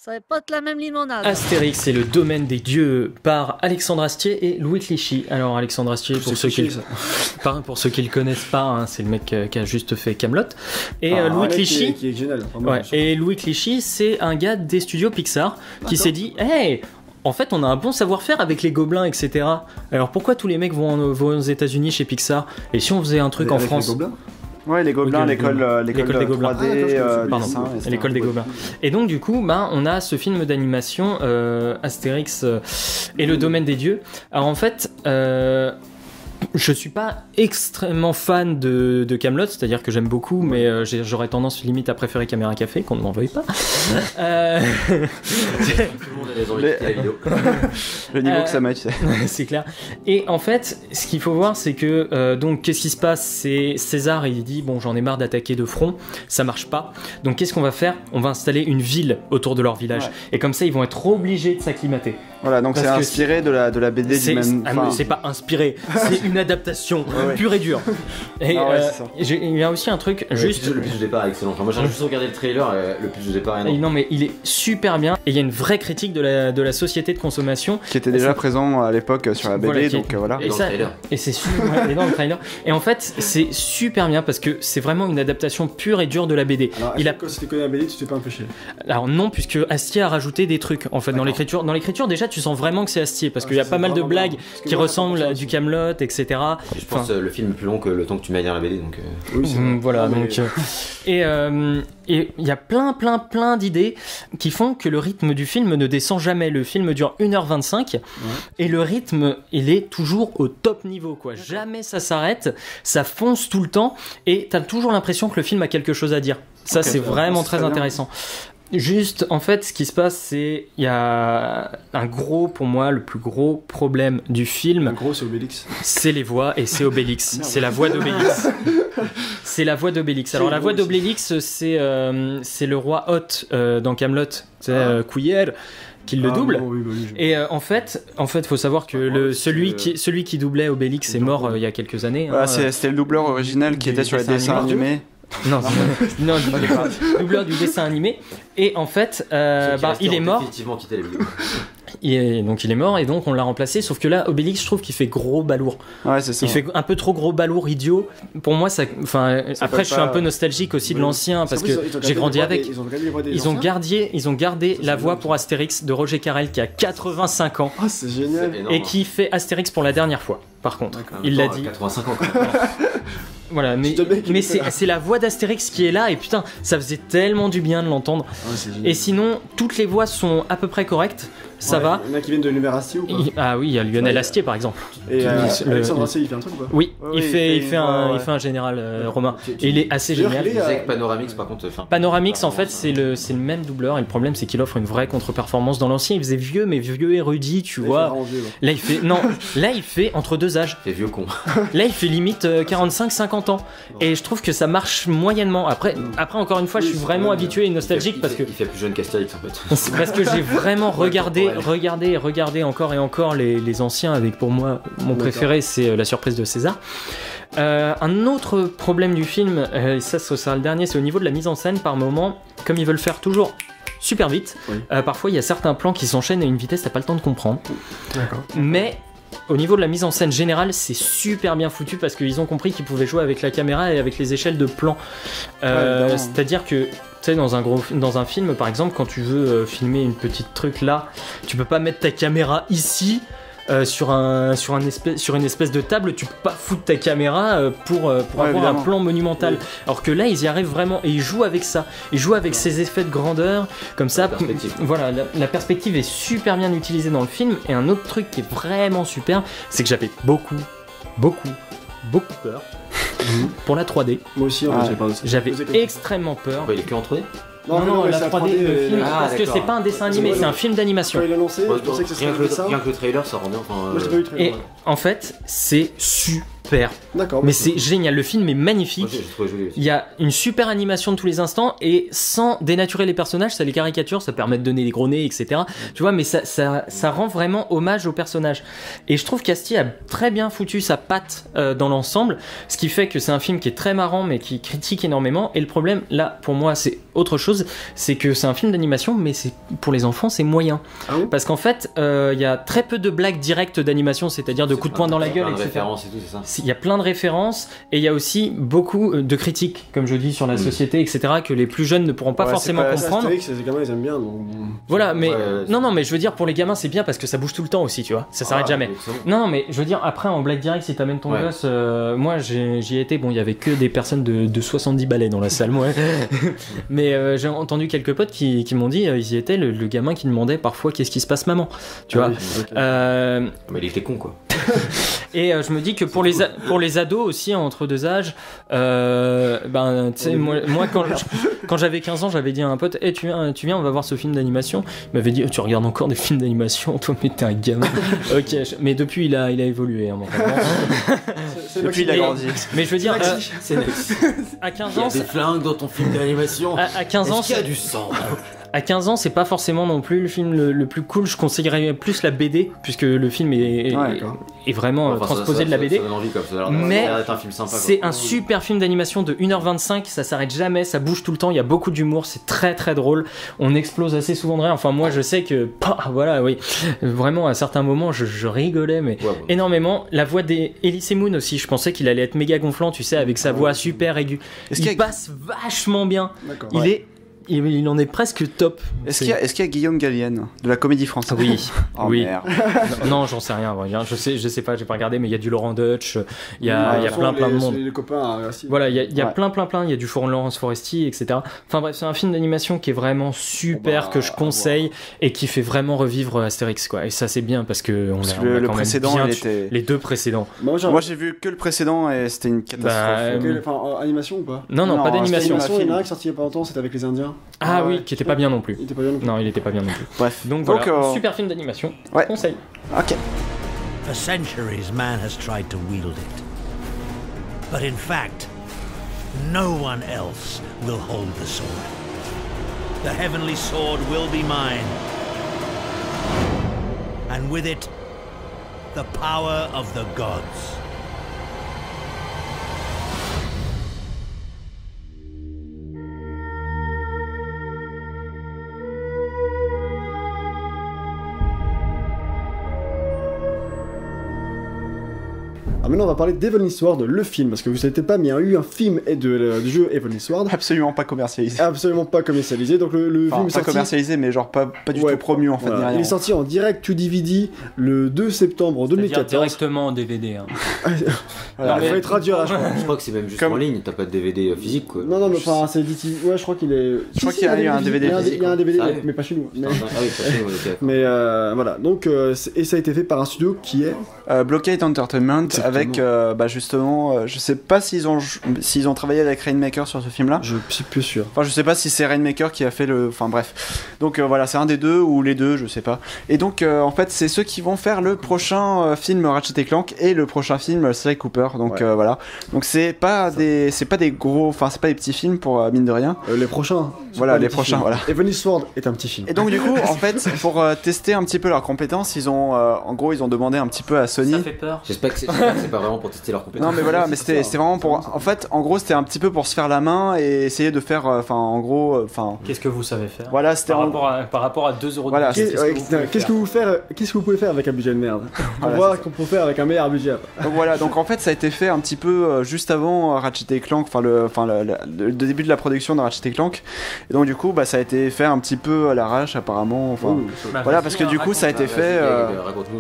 Ça va pas être la même limonade.
Astérix et le domaine des dieux par Alexandre Astier et Louis Clichy. Alors Alexandre Astier, pour ceux qui le connaissent pas, hein, c'est le mec qui a juste fait Kaamelott. Et Louis Clichy,
qui est génial.
Et Louis Clichy, c'est un gars des studios Pixar qui s'est dit, hey, en fait, on a un bon savoir-faire avec les gobelins, etc. Alors pourquoi tous les mecs vont aux États-Unis chez Pixar? Et si on faisait un truc en France?
Ouais, les Gobelins, l'école des Gobelins.
3D, l'école des Gobelins. Et donc, du coup, on a ce film d'animation, Astérix et le domaine des dieux. Alors, en fait, je suis pas extrêmement fan de Kaamelott, c'est-à-dire que j'aime beaucoup, mais j'aurais tendance limite à préférer Caméra Café, qu'on ne m'en veuille pas.
Tout le monde a des envies de quitter la vidéo.
Le niveau que ça match,
c'est clair. Et en fait, ce qu'il faut voir, c'est que donc qu'est-ce qui se passe? C'est César, il dit bon, j'en ai marre d'attaquer de front, ça marche pas. Donc qu'est-ce qu'on va faire? On va installer une ville autour de leur village, et comme ça, ils vont être obligés de s'acclimater.
Voilà, donc c'est inspiré de la BD du même.
C'est pas inspiré, c'est une adaptation pure et dure. Et il y a aussi un truc juste.
Le pitch de départ est excellent. Enfin, moi j'ai juste regardé le trailer, le pitch de départ est
non mais il est super bien. Et il y a une vraie critique de la société de consommation
qui était déjà présent à l'époque sur la BD, donc voilà.
Et, c'est super dans le trailer. Et en fait, c'est super bien parce que c'est vraiment une adaptation pure et dure de la BD.
Alors, quand tu connais la BD, tu t'es pas un peu chier?
Alors non, puisque Astier a rajouté des trucs en fait dans l'écriture. Dans l'écriture, déjà, tu sens vraiment que c'est Astier parce qu'il y a pas mal de blagues qui ressemblent à du Kaamelott, etc.
Et je pense le film est plus long que le temps que tu mets à lire la BD, donc.
Voilà, donc. Et il y a plein d'idées qui font que le rythme du film ne descend jamais. Le film dure 1h25 et le rythme, il est toujours au top niveau, quoi. Jamais ça s'arrête, ça fonce tout le temps et t'as toujours l'impression que le film a quelque chose à dire. Ça, c'est vraiment très intéressant. Juste, en fait, ce qui se passe, c'est il y a pour moi, le plus gros problème du film.
C'est Obélix.
C'est les voix et c'est Obélix. C'est la voix d'Obélix. C'est la voix d'Obélix. Alors la voix d'Obélix, c'est le roi Hoth dans Kaamelott. C'est Couillère qui le double. Et en fait, faut savoir que celui qui doublait Obélix est mort il y a quelques années.
C'était le doubleur original qui était sur les dessins animés.
Non, doubleur du dessin animé. Et en fait, il est mort.
Effectivement, quitté la vidéo.
Donc il est mort et donc on l'a remplacé. Sauf que là, Obélix, je trouve qu'il fait gros balourd.
Ouais, c'est ça.
Il fait un peu trop gros balourd, idiot. Pour moi, ça. Enfin, après, je suis un peu nostalgique aussi de l'ancien parce que j'ai grandi avec. Ils ont gardé la voix pour Astérix de Roger Carrel qui a 85 ans.
Ah, c'est génial.
Et qui fait Astérix pour la dernière fois. Par contre, il l'a dit.
85 ans.
Voilà, mais c'est la voix d'Astérix qui est là et putain, ça faisait tellement du bien de l'entendre. Et sinon, toutes les voix sont à peu près correctes, ça va.
Il y en a qui viennent de Lionel Astier ou pas?
Ah oui, il y a Lionel Astier par exemple.
Et Alexandre Astier, il fait un truc ou pas?
Oui, il fait un général romain. Et il est assez génial.
Je disais que Panoramix par contre.
Panoramix en fait c'est le même doubleur et le problème c'est qu'il offre une vraie contre-performance. Dans l'ancien il faisait vieux mais vieux érudit, tu vois. Là il fait entre deux âges.
Il fait vieux con.
Là il fait limite 45-50 ans. Et je trouve que ça marche moyennement. Après encore une fois, je suis vraiment habitué et nostalgique parce que.
Il fait plus jeune qu'Astérix en fait.
C'est parce que j'ai vraiment regardé encore et encore les anciens avec pour moi mon préféré, c'est La surprise de César. Un autre problème du film, et ça sera le dernier, c'est au niveau de la mise en scène par moment, comme ils veulent faire toujours super vite. Parfois il y a certains plans qui s'enchaînent à une vitesse t'as pas le temps de comprendre. D'accord. Mais au niveau de la mise en scène générale, c'est super bien foutu parce qu'ils ont compris qu'ils pouvaient jouer avec la caméra et avec les échelles de plan. C'est-à-dire que, tu sais, dans un film, par exemple, quand tu veux filmer une petite truc là, tu peux pas mettre ta caméra ici. Sur une espèce de table, tu peux pas foutre ta caméra pour avoir un plan monumental. Oui. Alors que là, ils y arrivent vraiment et ils jouent avec ça. Ils jouent avec ces effets de grandeur, comme ça. Voilà, la perspective est super bien utilisée dans le film. Et un autre truc qui est vraiment super, c'est que j'avais beaucoup peur pour la 3D.
Moi aussi,
j'avais extrêmement peur.
Il est que en 3D ?
Non,
mais
la
c'est
3D, le film, parce que
d'accord.
c'est pas un dessin animé, c'est un film d'animation.
Quand il a lancé, je pensais que ça serait ça.
Rien que le trailer, ça rend bien. Enfin,
Moi j'ai pas eu le trailer.
Et en fait, c'est super.
D'accord.
Mais c'est génial, le film est magnifique.
moi, j'ai trouvé joli aussi.
Il y a une super animation de tous les instants et sans dénaturer les personnages, ça les caricature, ça permet de donner des gros nez, etc. Tu vois, mais ça rend vraiment hommage aux personnages. Et je trouve qu'Astier a très bien foutu sa patte dans l'ensemble, ce qui fait que c'est un film qui est très marrant mais qui critique énormément. Et le problème, là, pour moi, c'est autre chose, c'est que c'est un film d'animation, mais c'est pour les enfants, c'est moyen.
Ah oui.
Parce qu'en fait, il y a très peu de blagues directes d'animation, c'est-à-dire de coups de poing dans la gueule,
Plein de
etc.
références et tout, c'est ça.
Il y a plein de références et il y a aussi beaucoup de critiques, comme je dis, sur la société, etc., que les plus jeunes ne pourront pas forcément comprendre.
C'est les gamins ils aiment bien. Donc...
Voilà, mais
Ouais,
non, mais je veux dire, pour les gamins, c'est bien parce que ça bouge tout le temps aussi, tu vois, ça s'arrête jamais. Non, mais je veux dire, après en blague direct, si t'amènes ton gosse, moi j'y ai été, bon, il y avait que des personnes de 70 balais dans la salle, moi. Mais j'ai entendu quelques potes qui m'ont dit, ils y étaient, le gamin qui demandait parfois qu'est-ce qui se passe, maman, tu vois.
Mais il était con, quoi.
Et je me dis que pour les ados aussi entre deux âges, ben tu sais, moi quand j'avais 15 ans, j'avais dit à un pote, hey, tu viens, on va voir ce film d'animation. Il m'avait dit, tu regardes encore des films d'animation, toi, mais t'es un gamin. Ok, mais depuis il a évolué, hein,
depuis il a grandi.
Mais je veux dire,
C'est
à 15
Il y
ans,
a des flingues dans ton film d'animation.
à 15 ans,
Est-ce qu'il y a du sang?
À 15 ans, c'est pas forcément non plus le film le plus cool. Je conseillerais plus la BD, puisque le film est vraiment transposé de la BD.
Ça donne envie, comme ça.
Mais
ça être un film sympa,
c'est
quoi.
un super film d'animation de 1h25, ça s'arrête jamais, ça bouge tout le temps, il y a beaucoup d'humour, c'est très très drôle. On explose assez souvent de rire. Enfin, moi je sais que, voilà, oui, vraiment à certains moments je rigolais, mais énormément. La voix d'Elysée Moon aussi, je pensais qu'il allait être méga gonflant, tu sais, avec sa voix super aiguë. Il passe vachement bien. Il en est presque top.
Est-ce qu'il y a Guillaume Gallienne de la Comédie Française?
Oui.
Oh,
oui.
Merde.
Non, j'en sais rien. Je sais pas, j'ai pas regardé, mais il y a du Laurent Deutsch, il y a plein de monde.
Les copains,
voilà, il y a plein, il y a du Laurence Foresti, etc. Enfin bref, c'est un film d'animation qui est vraiment super, que je conseille et qui fait vraiment revivre Astérix, quoi. Et ça c'est bien parce que on a
le
quand
précédent,
même bien
était...
les deux précédents.
Moi j'ai vu que le précédent et c'était une catastrophe.
Enfin, animation ou pas?
Non, pas d'animation.
Il y en a un qui est sorti il y a pas longtemps, c'était avec les Indiens.
Ah oui, qui était pas bien non plus. Non, il était pas bien non plus.
Bref.
Donc voilà, super film d'animation. Conseil.
Ok.
For centuries, man has tried to wield it. But in fact, no one else will hold the sword. The heavenly sword will be mine. And with it, the power of the gods.
Maintenant, on va parler d'Heavenly Sword, le film, parce que vous ne savez pas, mais il y a eu un film du jeu Heavenly Sword.
Absolument pas commercialisé.
Absolument pas commercialisé. Donc le film est sorti...
commercialisé, mais genre pas du tout promu en fait.
Voilà. Il est sorti en direct to DVD le 2 septembre 2014.
Directement en DVD. Hein.
Voilà, il faut être traduire.
Je crois que c'est même juste en ligne, t'as pas de DVD physique, quoi.
Non, mais enfin, c'est dit. Ouais, je crois qu'il est.
Je crois qu'il y a un DVD physique.
Il y a un DVD, mais pas chez nous.
Ah oui, pas chez nous, ok.
Mais voilà, donc, et ça a été fait par un studio qui est.
Blockade Entertainment, avec justement, je sais pas s'ils ont travaillé avec Rainmaker sur ce film-là.
Je suis plus sûr.
Enfin, je sais pas si c'est Rainmaker qui a fait le. Enfin, bref. Donc voilà, c'est un des deux ou les deux, je sais pas. Et donc, en fait, c'est ceux qui vont faire le prochain film Ratchet & Clank et le prochain film Sly Cooper. Donc voilà. Donc c'est pas des gros, enfin c'est pas des petits films pour mine de rien.
Les prochains.
Voilà, les prochains. Voilà.
Heavenly Sword est un petit film.
Et donc du coup, en fait, pour tester un petit peu leurs compétences, ils ont, en gros, ils ont demandé un petit peu à Sony.
Ça fait peur.
J'espère que c'est pas vraiment pour tester leurs compétences.
Non mais voilà, mais c'était vraiment pour. En fait, en gros, c'était un petit peu pour se faire la main et essayer de faire, en gros,
Qu'est-ce que vous savez faire?
Voilà, c'était
par rapport à 2 euros.
Voilà.
Qu'est-ce que vous pouvez faire avec un budget de merde? On voit qu'on peut faire avec un meilleur budget.
Donc voilà, donc en fait, ça a été fait un petit peu juste avant Ratchet & Clank, le début de la production de Ratchet & Clank. Et donc du coup, ça a été fait un petit peu à l'arrache apparemment. Voilà, parce que du coup, ça a été fait.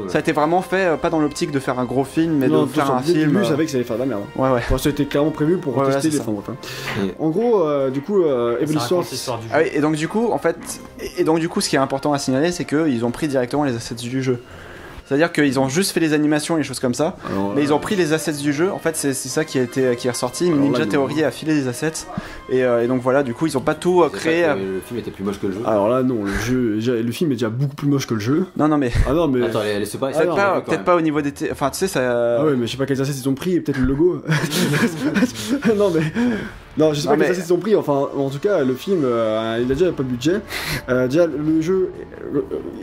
Ça a été vraiment fait, pas dans l'optique de faire un gros film, mais de faire un film.
Je savais que ça allait faire de la merde.
Ouais.
Enfin, c'était clairement prévu pour tester les fins. En gros, du coup, Heavenly Sword.
Ah oui, et donc du coup, en fait, ce qui est important à signaler, c'est qu'ils ont pris directement les assets du jeu. C'est-à-dire qu'ils ont juste fait les animations et les choses comme ça, mais ils ont pris les assets du jeu. En fait, c'est ça qui est ressorti. Ninja Theory a filé les assets Et donc voilà, du coup, ils ont pas tout créé.
Le film était plus moche que le jeu.
Alors là, non, le film est déjà beaucoup plus moche que le jeu.
Non, mais.
Ah non, mais.
Attends, laisse pas.
Peut-être pas au niveau des. Enfin, tu sais, ça.
Ah ouais, mais je sais pas quels assets ils ont pris, et peut-être le logo. Non, mais. Non, je sais pas quels assets ils ont pris, enfin, en tout cas, le film, il a déjà pas de budget. Déjà, le jeu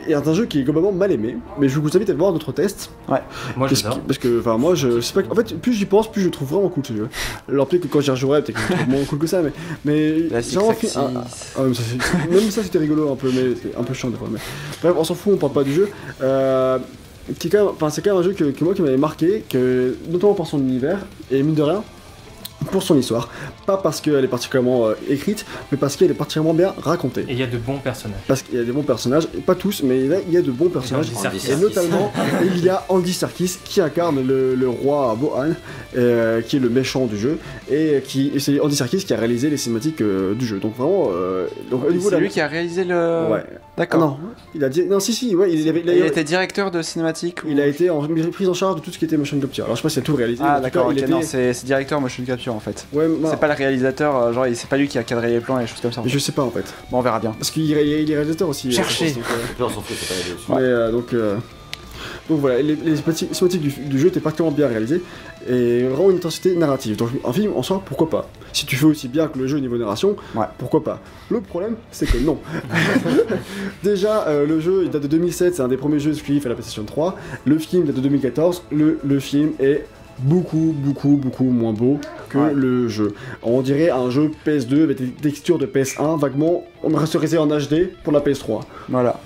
est un jeu qui est globalement mal aimé, mais je vous invite à voir notre test.
Ouais,
moi j'adore.
Parce que, enfin, moi, je sais pas. En fait, plus j'y pense, plus je le trouve vraiment cool ce jeu. Alors, peut-être que quand j'y rejouerai, peut-être que je le trouve moins cool que ça, mais j'ai vraiment fait. Même ça, c'était rigolo un peu, mais c'est un peu chiant des fois. Mais... Bref, on s'en fout, on parle pas du jeu. C'est quand même un jeu que moi qui m'avait marqué, notamment par son univers, et mine de rien, pour son histoire. Pas parce qu'elle est particulièrement écrite, mais parce qu'elle est particulièrement bien racontée.
Et il y a de bons personnages.
Parce qu'il y a des bons personnages, pas tous, mais là, il y a de bons personnages. Et notamment, il y a Andy Serkis qui incarne le roi Bohan, qui est le méchant du jeu, et c'est Andy Serkis qui a réalisé les cinématiques du jeu. Donc vraiment...
c'est lui qui a réalisé le...
Ouais.
D'accord.
Non, il a dit... Non, si, ouais, il
était directeur de cinématique
Il a été pris en charge de tout ce qui était motion capture. Alors je sais pas s'il a tout réalisé.
Ah d'accord, ok, non, c'est directeur motion capture en fait.
Ouais,
c'est pas le réalisateur, genre c'est pas lui qui a cadré les plans et des choses comme ça.
Je sais pas en fait.
Bon, on verra bien.
Parce qu'il est réalisateur aussi.
Cherchez.
On s'en fout, c'est pas là-dessus.
Mais donc voilà, les cinématiques du jeu étaient particulièrement bien réalisées et vraiment une intensité narrative. Donc un film en soi, pourquoi pas? Si tu fais aussi bien que le jeu au niveau narration, pourquoi pas? Le problème, c'est que non. Déjà, le jeu il date de 2007, c'est un des premiers jeux exclusifs à la PlayStation 3. Le film date de 2014. Le film est beaucoup moins beau que le jeu. On dirait un jeu PS2 avec des textures de PS1 vaguement. On resterait en HD pour la PS3. Voilà.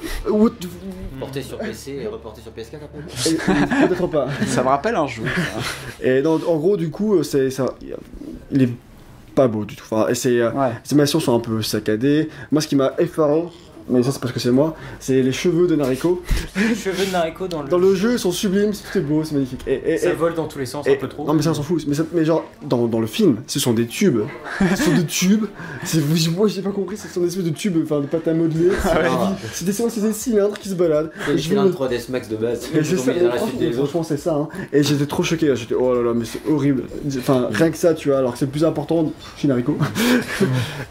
Porté sur PC et reporté sur PS4 après.
Peut-être pas.
Ça me rappelle un jeu.
Et en gros, du coup, il est pas beau du tout. Enfin, les animations sont un peu saccadées. Moi, ce qui m'a effaré, mais ça c'est parce que c'est moi, c'est les cheveux de Nariko.
Les cheveux de Nariko dans
le jeu sont sublimes, c'est beau, c'est magnifique.
Ça vole dans tous les sens un peu trop.
Non mais ça on s'en fout, mais genre dans le film, ce sont des tubes. Ce sont des tubes, moi j'ai pas compris, ce sont des espèces de tubes, enfin de pâte à modeler. C'est des cylindres qui se baladent.
C'est des cylindres 3ds Max de base.
Franchement c'est ça, hein. Et j'étais trop choqué là, j'étais oh là là mais c'est horrible. Enfin rien que ça tu vois, alors que c'est le plus important chez Nariko.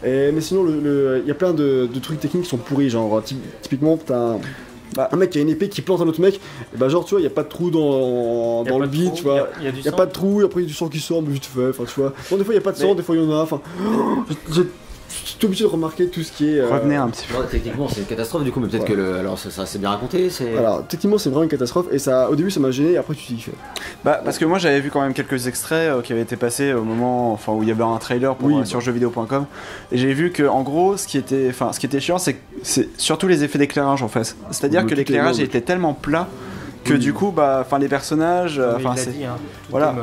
Mais sinon il y a plein de trucs techniques qui sont pourris. Genre, typiquement, t'as un mec qui a une épée qui plante un autre mec, et bah, genre, tu vois, il y a pas de trou dans le vide, tu vois. Il y a pas de trou, et après, il y a du sang qui sort, mais vite fait, enfin, tu vois. Bon, des fois, il y a pas de sang, des fois, il y en a, enfin. J'étais obligé de remarquer tout ce qui est.
Revenez un petit peu.
Non, techniquement, c'est une catastrophe, du coup, mais peut-être que alors, ça c'est bien raconté.
Alors, techniquement, c'est vraiment une catastrophe, et ça, au début, ça m'a gêné, et après, tu t'y fais.
Bah, parce que moi, j'avais vu quand même quelques extraits qui avaient été passés au moment où il y avait un trailer sur jeuxvideo.com, et j'ai vu que, en gros, ce qui était chiant, c'est surtout les effets d'éclairage en fait. C'est-à-dire que l'éclairage était tellement plat. Que du coup, les personnages.
Voilà.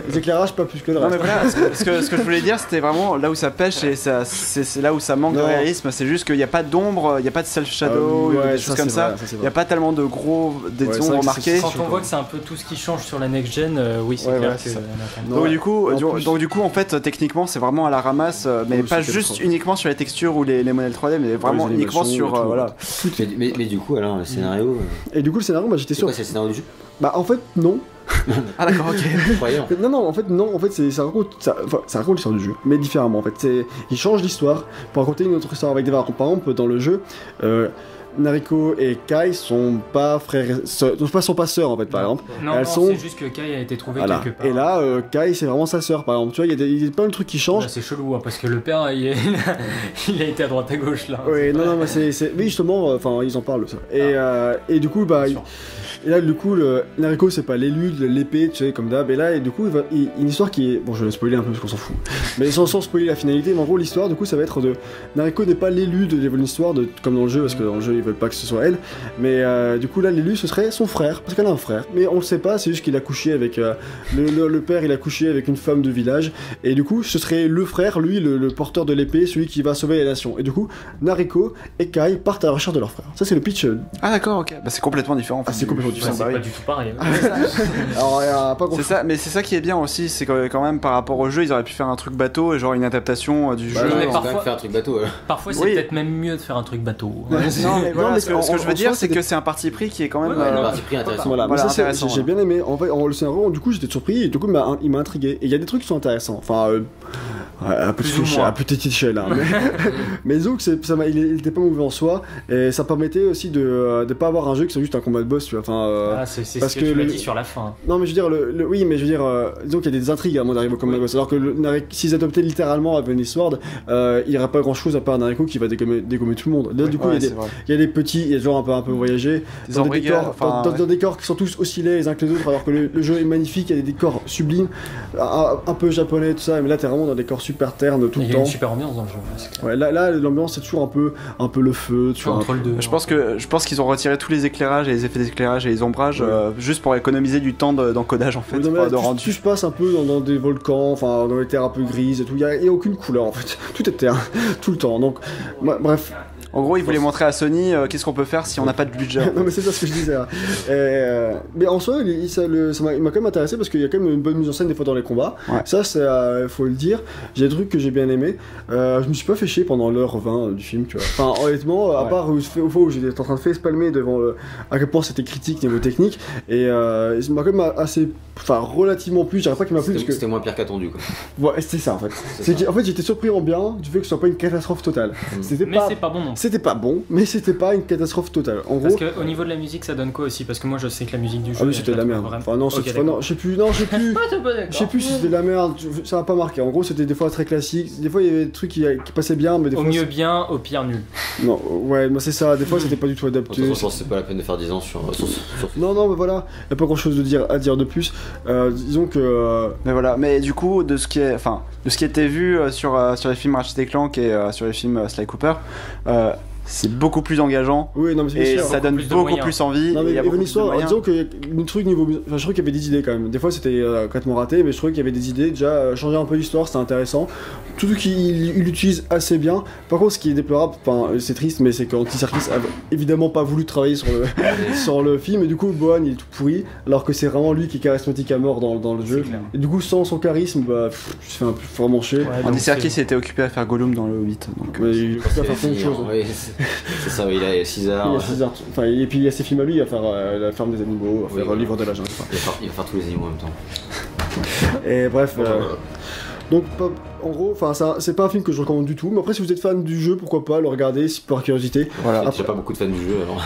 Les éclairages, pas plus que le reste.
Non, mais voilà, ce que je voulais dire, c'était vraiment là où ça pèche et c'est là où ça manque de réalisme. C'est juste qu'il n'y a pas d'ombre, il n'y a pas de self-shadow, des choses comme ça. Il n'y a pas tellement de gros ombres marquées.
Quand on voit que c'est un peu tout ce qui change sur la next-gen, oui, c'est clair que.
Donc, du coup, en fait, techniquement, c'est vraiment à la ramasse, mais pas juste uniquement sur les textures ou les modèles 3D, mais vraiment uniquement sur. Voilà.
Mais du coup, alors, le scénario.
Et du coup, le scénario, moi j'étais sûr.
C'est le scénario du jeu?
Bah, en fait, non.
Ah d'accord, ok.
Non, en fait, ça raconte l'histoire du jeu, mais différemment. En fait, il change l'histoire pour raconter une autre histoire avec des variantes. Par exemple, dans le jeu, Nariko et Kai sont pas frères, sont pas sœurs en fait, par exemple.
Non, c'est juste que Kai a été trouvé quelque part.
Et là, Kai c'est vraiment sa sœur, par exemple. Tu vois, il y a plein de trucs qui changent.
Là, c'est chelou, hein, parce que le père, il a été à droite à gauche là.
Oui, non, mais oui, justement, enfin, ils en parlent ça. Et du coup, bah. Et là, du coup, Nariko, c'est pas l'élu de l'épée, tu sais, comme d'hab. Et là, du coup, une histoire qui est. Bon, je vais spoiler un peu parce qu'on s'en fout. Mais sans spoiler la finalité, mais en gros, l'histoire, du coup, ça va être de. Nariko n'est pas l'élu de l'histoire, comme dans le jeu, parce que dans le jeu, ils veulent pas que ce soit elle. Mais du coup, là, l'élu, ce serait son frère, parce qu'elle a un frère. Mais on le sait pas, c'est juste qu'il a couché avec. Le père, il a couché avec une femme de village. Et du coup, ce serait le frère, lui, le porteur de l'épée, celui qui va sauver la nation. Et du coup, Nariko et Kai partent à la recherche de leur frère. Ça, c'est le pitch.
Ah, d'accord, ok. Bah, c'est complètement différent. En fait,
c'est complètement
du film.
C'est pas du tout pareil.
Alors, pas
c'est ça, mais c'est ça qui est bien aussi, c'est que quand même par rapport au jeu, ils auraient pu faire un truc bateau, genre une adaptation du jeu.
Mais
parfois,
faire un truc bateau.
Parfois, c'est peut-être même mieux de faire un truc bateau.
Non, mais voilà, ce que je veux dire, c'est que c'est un parti pris qui est quand même.
Un parti pris intéressant.
Voilà,
intéressant.
J'ai bien aimé. En fait, le scénario, du coup, j'étais surpris et du coup, il m'a intrigué. Et il y a des trucs qui sont intéressants. Enfin, à petite échelle. Hein, mais disons que il était pas mauvais en soi et ça permettait aussi de pas avoir un jeu qui soit juste un combat de boss. Tu vois. Enfin,
c'est ce que tu m'as dit sur la fin.
Non, mais je veux dire, oui, mais je veux dire, disons qu'il y a des intrigues avant d'arriver au combat de boss. Alors que s'ils adoptaient littéralement Heavenly Sword, il n'y aurait pas grand chose à part d'un coup qui va dégommer tout le monde. Là, du coup, il y a des petits, il y a genre un peu voyagé dans des décors qui sont tous aussi laids les uns que les autres, alors que le jeu est magnifique, il y a des décors sublimes, un peu japonais, tout ça, mais là t'es vraiment dans des décors super ternes tout le temps.
Il y a une super ambiance dans le jeu.
Ouais, là l'ambiance c'est toujours un peu le feu, tu vois.
Entre le deux.
Je pense qu'ils ont retiré tous les éclairages et les effets d'éclairage et les ombrages juste pour économiser du temps d'encodage en fait.
Tu passes un peu dans des volcans, enfin dans les terres un peu grises et tout, il y a aucune couleur en fait, tout est terre, tout le temps. Donc bref.
En gros, ils voulaient montrer à Sony qu'est-ce qu'on peut faire si on n'a pas de budget.
Non, mais c'est ça ce que je disais. Mais en soi, il m'a quand même intéressé parce qu'il y a quand même une bonne mise en scène des fois dans les combats. Ouais. Ça, faut le dire. J'ai des trucs que j'ai bien aimé. Je me suis pas fait chier pendant l'heure 20 du film, tu vois. Enfin, honnêtement, à part au fois où j'étais en train de facepalmer devant à quel point c'était critique niveau technique. Et il m'a quand même assez. Enfin, relativement plus. Je dirais pas qu'il m'a plu parce que.
C'était moins pire qu'attendu, quoi.
Ouais, c'était ça en fait. En fait, j'étais surpris en bien du fait que ce soit pas une catastrophe totale.
C'est pas bon non.
C'était pas bon, mais c'était pas une catastrophe totale. En
parce
gros,
qu'au niveau de la musique, ça donne quoi aussi? Parce que moi, je sais que la musique du jeu.
Ah oui, c'était de la merde. Enfin, non, je sais plus. Je sais plus si c'était de la merde. Ça m'a pas marqué. En gros, c'était des fois très classique. Des fois, il y avait des trucs qui passaient bien, mais des fois.
Au mieux bien, au pire nul.
Non, ouais, moi c'est ça. Des fois, c'était pas du tout adapté.
Je pense que c'est pas la peine de faire 10 ans sur.
Non, mais voilà. Y a pas grand chose à dire de plus. Disons que.
Mais voilà. Mais du coup, de ce qui était vu sur les films Ratchet & Clank et sur les films Sly Cooper. C'est beaucoup plus engageant.
Oui, non, mais
et ça donne beaucoup plus envie.
Non, mais il y a beaucoup histoire, disons que le truc niveau. Enfin, je trouve qu'il y avait des idées quand même. Des fois c'était complètement raté, mais je trouvais qu'il y avait des idées. Déjà, changer un peu l'histoire, c'était intéressant. Tout ce qu'il l'utilise assez bien. Par contre, ce qui est déplorable, enfin, c'est triste, mais c'est qu'Andy Serkis a évidemment pas voulu travailler sur le film. Et du coup, Bohan il est tout pourri, alors que c'est vraiment lui qui est charismatique à mort dans le jeu. Et du coup, sans son charisme, je fais un peu vraiment chier.
Andy Serkis était occupé à faire Gollum dans le Hobbit. Donc,
il est occupé à faire plein de choses.
C'est ça, il a 6 heures.
Enfin, et puis il y a ses films à lui, à faire la ferme des animaux, à faire le livre de la jungle.
Il va faire tous les animaux en même temps.
Et bref. Donc, en gros, c'est pas un film que je recommande du tout, mais après, si vous êtes fan du jeu, pourquoi pas le regarder par curiosité.
Voilà, après, j'ai pas beaucoup de fans du jeu alors.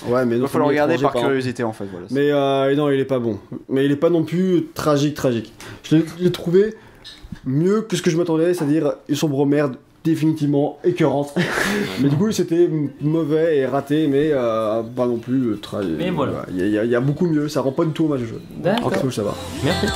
Ouais, mais
il faut le regarder par curiosité en fait. Voilà.
Mais non, il est pas bon. Mais il est pas non plus tragique. Je l'ai trouvé mieux que ce que je m'attendais, c'est-à-dire une sombre merde définitivement écœurante. Mais du coup, c'était mauvais et raté, mais pas non plus tragique.
Mais voilà.
Il y a beaucoup mieux, ça rend pas du tout hommage au jeu.
D'accord.
Donc, ça va.
Merci.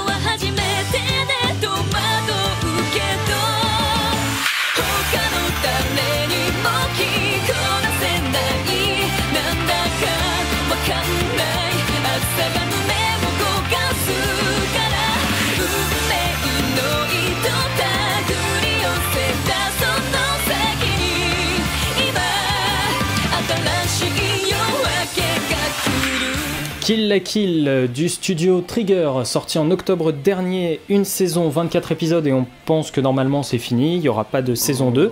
Kill la Kill du studio Trigger, sorti en octobre dernier, une saison, 24 épisodes, et on pense que normalement c'est fini, il n'y aura pas de saison 2.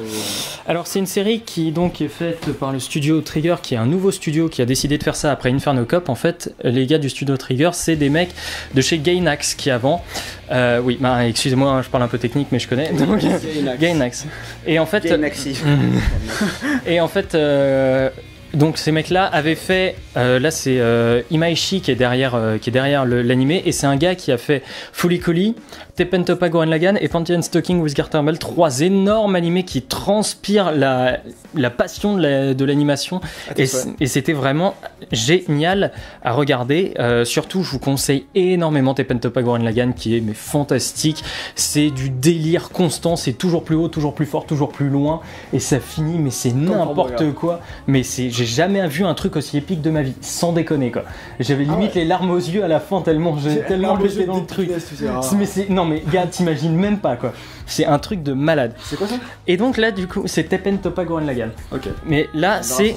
Alors c'est une série qui donc est faite par le studio Trigger, qui est un nouveau studio qui a décidé de faire ça après Inferno Cop. En fait, les gars du studio Trigger, c'est des mecs de chez Gainax qui avant... oui, bah, excusez-moi, je parle un peu technique, mais je connais. Donc, Gainax. Et en fait... Et en fait... donc ces mecs-là avaient fait, là c'est Imaishi qui est derrière l'animé, et c'est un gars qui a fait Fooly Cooly, Teppen Toppa Gurren Lagann et Panty Stocking with Garterbell, 3 énormes animés qui transpirent la passion de l'animation, et c'était vraiment génial à regarder. Surtout, je vous conseille énormément Teppen Toppa Gurren Lagann, qui est fantastique. C'est du délire constant, c'est toujours plus haut, toujours plus fort, toujours plus loin, et ça finit, mais c'est n'importe quoi. Mais j'ai jamais vu un truc aussi épique de ma vie, sans déconner quoi. J'avais limite les larmes aux yeux à la fin tellement j'ai tellement pété dans le truc. Non mais gars, t'imagines même pas quoi. C'est un truc de malade.
C'est quoi ça?
Et donc là, du coup, c'est Teppen Toppa Gurren Lagann.
Ok.
Mais là, c'est.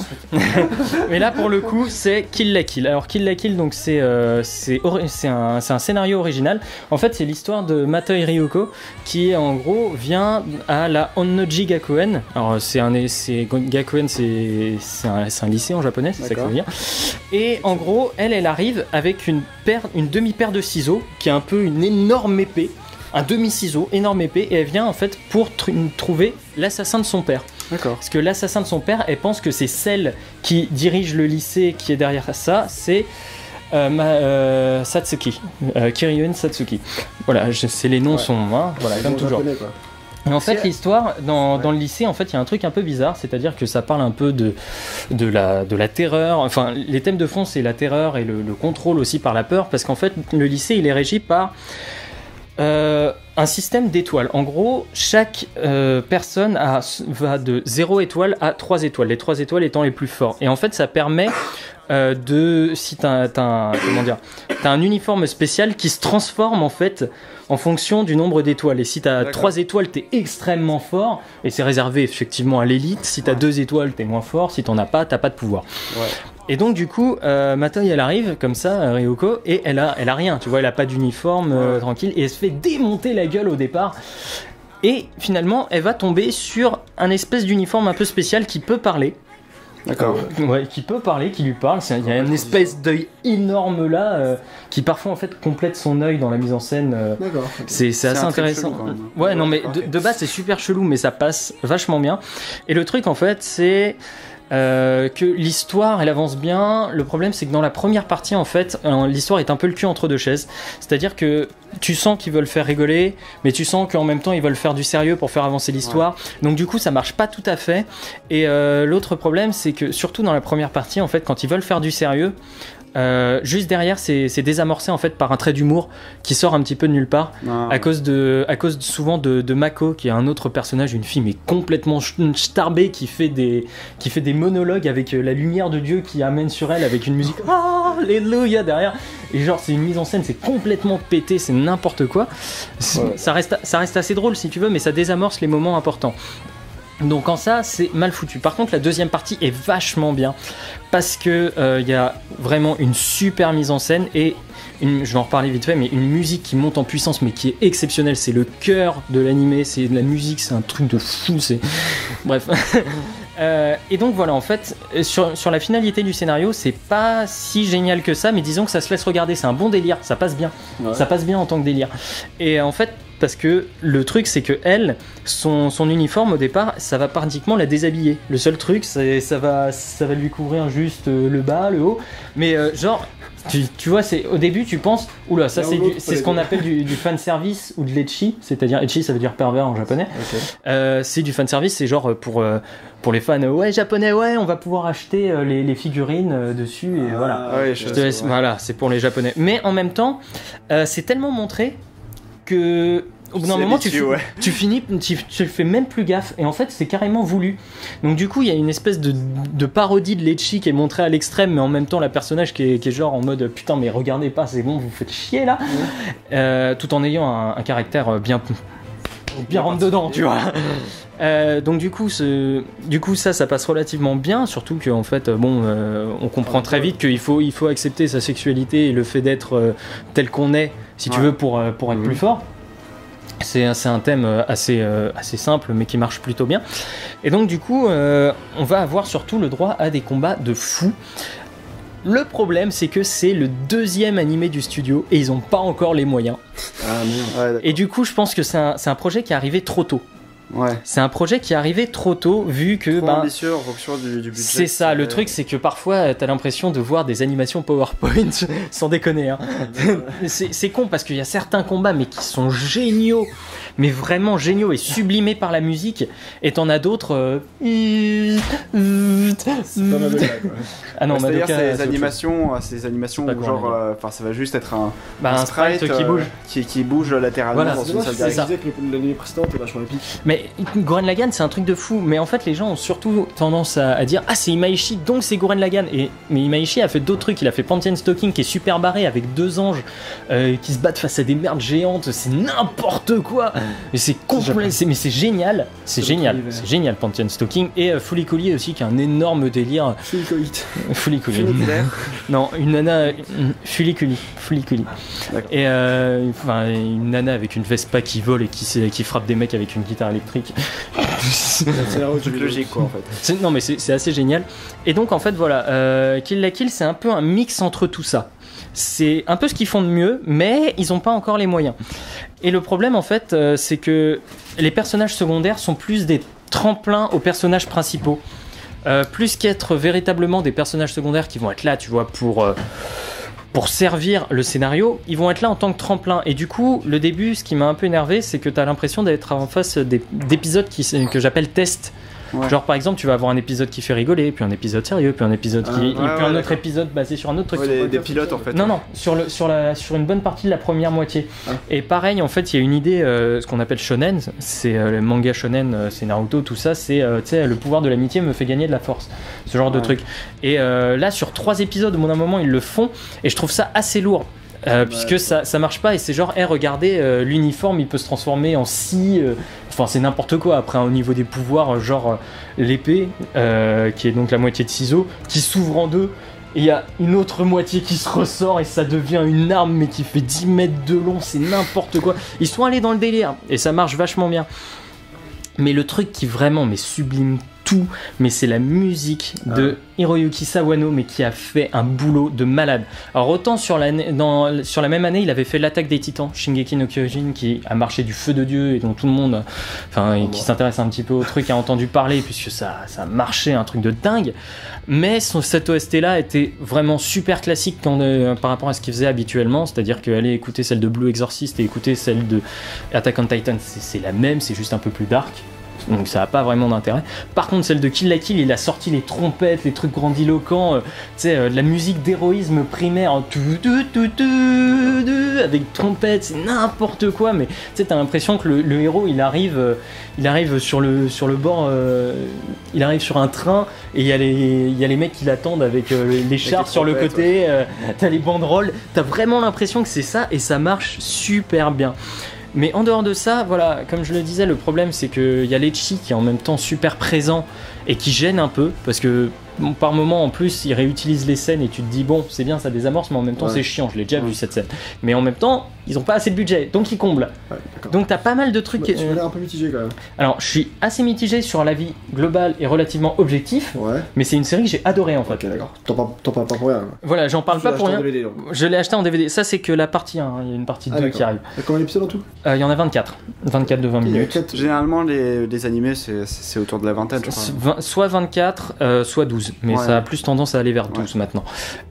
Mais là, pour le coup, c'est Kill la Kill. Alors, Kill la Kill, donc c'est un scénario original. En fait, c'est l'histoire de Matoi Ryoko qui, en gros, vient à la Honnoji Gakuen. Alors, Gakuen, c'est un lycée en japonais, c'est ça que ça veut dire. Et en gros, elle arrive avec une demi-paire de ciseaux qui est un peu une énorme épée. Un demi-ciseau, énorme épée, et elle vient en fait pour trouver l'assassin de son père.
D'accord.
Parce que l'assassin de son père, elle pense que c'est celle qui dirige le lycée qui est derrière ça, c'est Satsuki, Kiryuin Satsuki. Voilà, c'est les noms sont, voilà, comme toujours. Et en fait, l'histoire, dans le lycée, en fait, il y a un truc un peu bizarre, c'est-à-dire que ça parle un peu de la terreur. Enfin, les thèmes de fond, c'est la terreur et le contrôle aussi par la peur, parce qu'en fait, le lycée, il est régi par un système d'étoiles. En gros, chaque personne va de 0 étoile à 3 étoiles, les 3 étoiles étant les plus forts. Et en fait, ça permet si t'as un uniforme spécial qui se transforme en fait en fonction du nombre d'étoiles. Et si t'as 3 étoiles, t'es extrêmement fort, et c'est réservé effectivement à l'élite. Si t'as 2 étoiles, t'es moins fort. Si t'en as pas, t'as pas de pouvoir. Ouais. Et donc du coup, Matoi elle arrive comme ça, Ryoko, et elle a rien, tu vois, elle a pas d'uniforme, tranquille, et elle se fait démonter la gueule au départ. Et finalement, elle va tomber sur un espèce d'uniforme un peu spécial qui peut parler.
D'accord.
Ouais, qui peut parler, qui lui parle. Il y a une espèce d'œil énorme là, qui parfois en fait complète son œil dans la mise en scène.
D'accord.
C'est assez intéressant. Ouais, non mais de base c'est super chelou, mais ça passe vachement bien. Et le truc en fait, c'est que l'histoire elle avance bien. Le problème c'est que dans la première partie en fait l'histoire est un peu le cul entre deux chaises, c'est-à-dire que tu sens qu'ils veulent faire rigoler, mais tu sens qu'en même temps ils veulent faire du sérieux pour faire avancer l'histoire, donc du coup ça marche pas tout à fait. Et l'autre problème c'est que surtout dans la première partie en fait, quand ils veulent faire du sérieux, juste derrière c'est désamorcé en fait par un trait d'humour qui sort un petit peu de nulle part, à cause souvent de Mako, qui est un autre personnage, une fille mais complètement starbée, qui fait des monologues avec la lumière de Dieu qui amène sur elle avec une musique alléluia derrière, et genre c'est une mise en scène, c'est complètement pété, c'est n'importe quoi. Ça reste assez drôle si tu veux, mais ça désamorce les moments importants. Donc en ça c'est mal foutu. Par contre la deuxième partie est vachement bien, parce que y a vraiment une super mise en scène, et je vais en reparler vite fait, mais une musique qui monte en puissance mais qui est exceptionnelle. C'est le cœur de l'animé, c'est de la musique, c'est un truc de fou, c'est bref. Et donc voilà, en fait sur la finalité du scénario, c'est pas si génial que ça, mais disons que ça se laisse regarder, c'est un bon délire, ça passe bien, ça passe bien en tant que délire. Et en fait parce que le truc c'est que elle, son uniforme au départ, ça va pratiquement la déshabiller. Le seul truc c'est ça va lui couvrir juste le bas, le haut, mais genre tu vois, c'est au début tu penses oula, ça c'est ce qu'on appelle du fan service ou de l'ecchi, c'est-à-dire ecchi ça veut dire pervers en japonais. Okay. C'est du fan service, c'est genre pour les fans japonais, on va pouvoir acheter les figurines dessus, et voilà. Voilà, c'est pour les japonais. Mais en même temps, c'est tellement montré que au bout d'un moment tu fais même plus gaffe, et en fait c'est carrément voulu. Donc du coup il y a une espèce de parodie de l'ecchi qui est montrée à l'extrême, mais en même temps la personnage qui est genre en mode putain mais regardez pas, c'est bon, vous faites chier là, tout en ayant un caractère bien rentre dedans, tu vois. Donc du coup ça passe relativement bien, surtout qu'en fait on comprend très vite qu'il faut accepter sa sexualité et le fait d'être tel qu'on est, si tu veux, pour être plus fort. C'est un thème assez simple mais qui marche plutôt bien. Et donc du coup on va avoir surtout le droit à des combats de fou. Le problème c'est que c'est le deuxième animé du studio et ils ont pas encore les moyens. Et du coup je pense que c'est un projet qui est arrivé trop tôt. C'est un projet qui est arrivé trop tôt, vu que
ambitieux en fonction du budget.
C'est ça, le truc c'est que parfois t'as l'impression de voir des animations PowerPoint sans déconner, hein. C'est con parce qu'il y a certains combats mais qui sont géniaux, mais vraiment géniaux et sublimés par la musique, et t'en as d'autres
c'est pas Madoka, quoi.
Ah non,
c'est-à-dire
Madoka,
ces animations où genre ça va juste être un
sprite
qui bouge latéralement dans une salle
direction. Je disais que l'année précédente était vachement épique.
Mais Mais Gurren Lagann, c'est un truc de fou. Mais en fait, les gens ont surtout tendance à dire ah, c'est Imaishi, donc c'est Gurren Lagann. Mais Imaishi a fait d'autres trucs. Il a fait Panty & Stocking qui est super barré avec 2 anges qui se battent face à des merdes géantes. C'est n'importe quoi. Mais c'est complet. Mais c'est génial. C'est génial. C'est génial, Panty & Stocking. Et Fooly Cooly aussi, qui a un énorme délire. Fooly Cooly. Non, une nana. Fooly Cooly. Et une nana avec une Vespa qui vole et qui frappe des mecs avec une guitare électrique.
C'est la logique, quoi, en fait.
Non, mais c'est assez génial. Et donc, en fait, voilà, Kill la Kill, c'est un peu un mix entre tout ça. C'est un peu ce qu'ils font de mieux, mais ils n'ont pas encore les moyens. Et le problème, en fait, c'est que les personnages secondaires sont plus des tremplins aux personnages principaux. Plus qu'être véritablement des personnages secondaires qui vont être là, tu vois, pour servir le scénario, ils vont être là en tant que tremplin. Et du coup, le début, ce qui m'a un peu énervé, c'est que tu as l'impression d'être en face d'épisodes que j'appelle tests. Ouais. Genre par exemple, tu vas avoir un épisode qui fait rigoler, puis un épisode sérieux, puis un épisode puis un autre épisode basé sur un autre truc.
Ouais, des pilotes en fait.
Non, sur une bonne partie de la première moitié. Et pareil, en fait, il y a une idée, ce qu'on appelle shonen, c'est le manga shonen, c'est Naruto, tout ça, c'est tu sais, le pouvoir de l'amitié me fait gagner de la force, ce genre de truc. Et là, sur 3 épisodes, au bout d'un moment, ils le font, et je trouve ça assez lourd. Puisque ça marche pas et c'est genre regardez l'uniforme il peut se transformer en scie, enfin c'est n'importe quoi. Après au niveau des pouvoirs, genre l'épée qui est donc la moitié de ciseaux qui s'ouvre en deux et il y a une autre moitié qui se ressort et ça devient une arme mais qui fait 10 mètres de long, c'est n'importe quoi. Ils sont allés dans le délire et ça marche vachement bien. Mais le truc qui vraiment sublime tout, mais c'est la musique de Hiroyuki Sawano, mais qui a fait un boulot de malade. Alors autant sur la même année, il avait fait l'Attaque des Titans, Shingeki no Kyojin, qui a marché du feu de Dieu et dont tout le monde, qui s'intéresse un petit peu au truc, a entendu parler, puisque ça a marché, un truc de dingue. Mais cette OST-là était vraiment super classique par rapport à ce qu'il faisait habituellement, c'est-à-dire qu'aller écouter celle de Blue Exorcist et écouter celle de Attack on Titan, c'est la même, c'est juste un peu plus dark. Donc ça n'a pas vraiment d'intérêt. Par contre, celle de Kill la Kill, il a sorti les trompettes, les trucs grandiloquents, de la musique d'héroïsme primaire, avec trompettes, c'est n'importe quoi. Mais tu sais, t'as l'impression que le héros, il arrive sur le bord, il arrive sur un train et il y a les mecs qui l'attendent avec les chars sur le côté. T'as les banderoles, t'as vraiment l'impression que c'est ça et ça marche super bien. Mais en dehors de ça, voilà, comme je le disais, le problème c'est qu'il y a Lechi qui est en même temps super présent et qui gêne un peu parce que par moment en plus il réutilise les scènes et tu te dis bon c'est bien ça désamorce mais en même temps c'est chiant, je l'ai déjà vu cette scène. Mais en même temps ils ont pas assez de budget donc ils comblent. Donc t'as pas mal de trucs.
Tu as l'air un peu mitigé quand même.
Alors je suis assez mitigé sur l'avis global et relativement objectif, mais c'est une série que j'ai adorée en fait.
Ok d'accord, t'en parles pas pour rien.
Voilà, j'en parle pas pour rien. DVD, je l'ai acheté en DVD, ça c'est que la partie 1, il y a une partie 2 qui arrive.
Il y a combien d'épisodes en tout?
Il y en a 24 de 20 minutes.
Généralement les animés c'est autour de la vingtaine je crois.
Soit 24, soit 12, mais ça a plus tendance à aller vers 12 maintenant.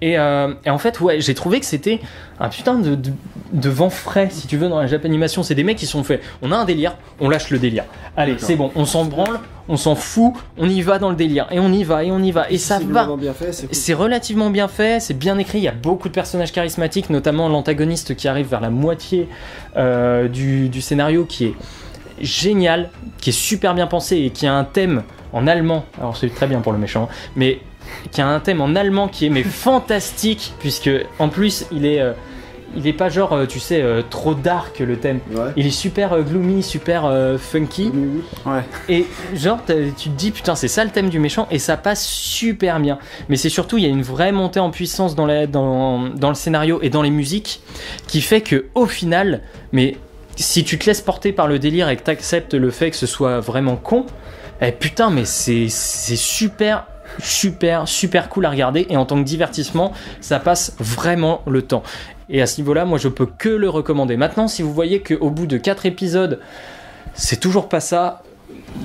Et en fait j'ai trouvé que c'était un putain de vent frais si tu veux dans la Japanimation. C'est des mecs qui sont faits, on a un délire, on lâche le délire, allez c'est bon, on s'en branle, on s'en fout, on y va dans le délire et on y va et ça va. C'est relativement bien fait, c'est bien écrit, il y a beaucoup de personnages charismatiques, notamment l'antagoniste qui arrive vers la moitié du scénario qui est génial, qui est super bien pensé et qui a un thème en allemand, alors c'est très bien pour le méchant, mais qui a un thème en allemand qui est fantastique, puisque en plus il est pas genre tu sais trop dark le thème, il est super gloomy, super funky, et genre tu te dis putain c'est ça le thème du méchant et ça passe super bien. Mais c'est surtout il y a une vraie montée en puissance dans le scénario et dans les musiques qui fait que au final, mais si tu te laisses porter par le délire et que t'acceptes le fait que ce soit vraiment con, putain mais c'est super cool à regarder et en tant que divertissement ça passe vraiment le temps. Et à ce niveau-là, moi je peux que le recommander. Maintenant, si vous voyez qu'au bout de 4 épisodes, c'est toujours pas ça,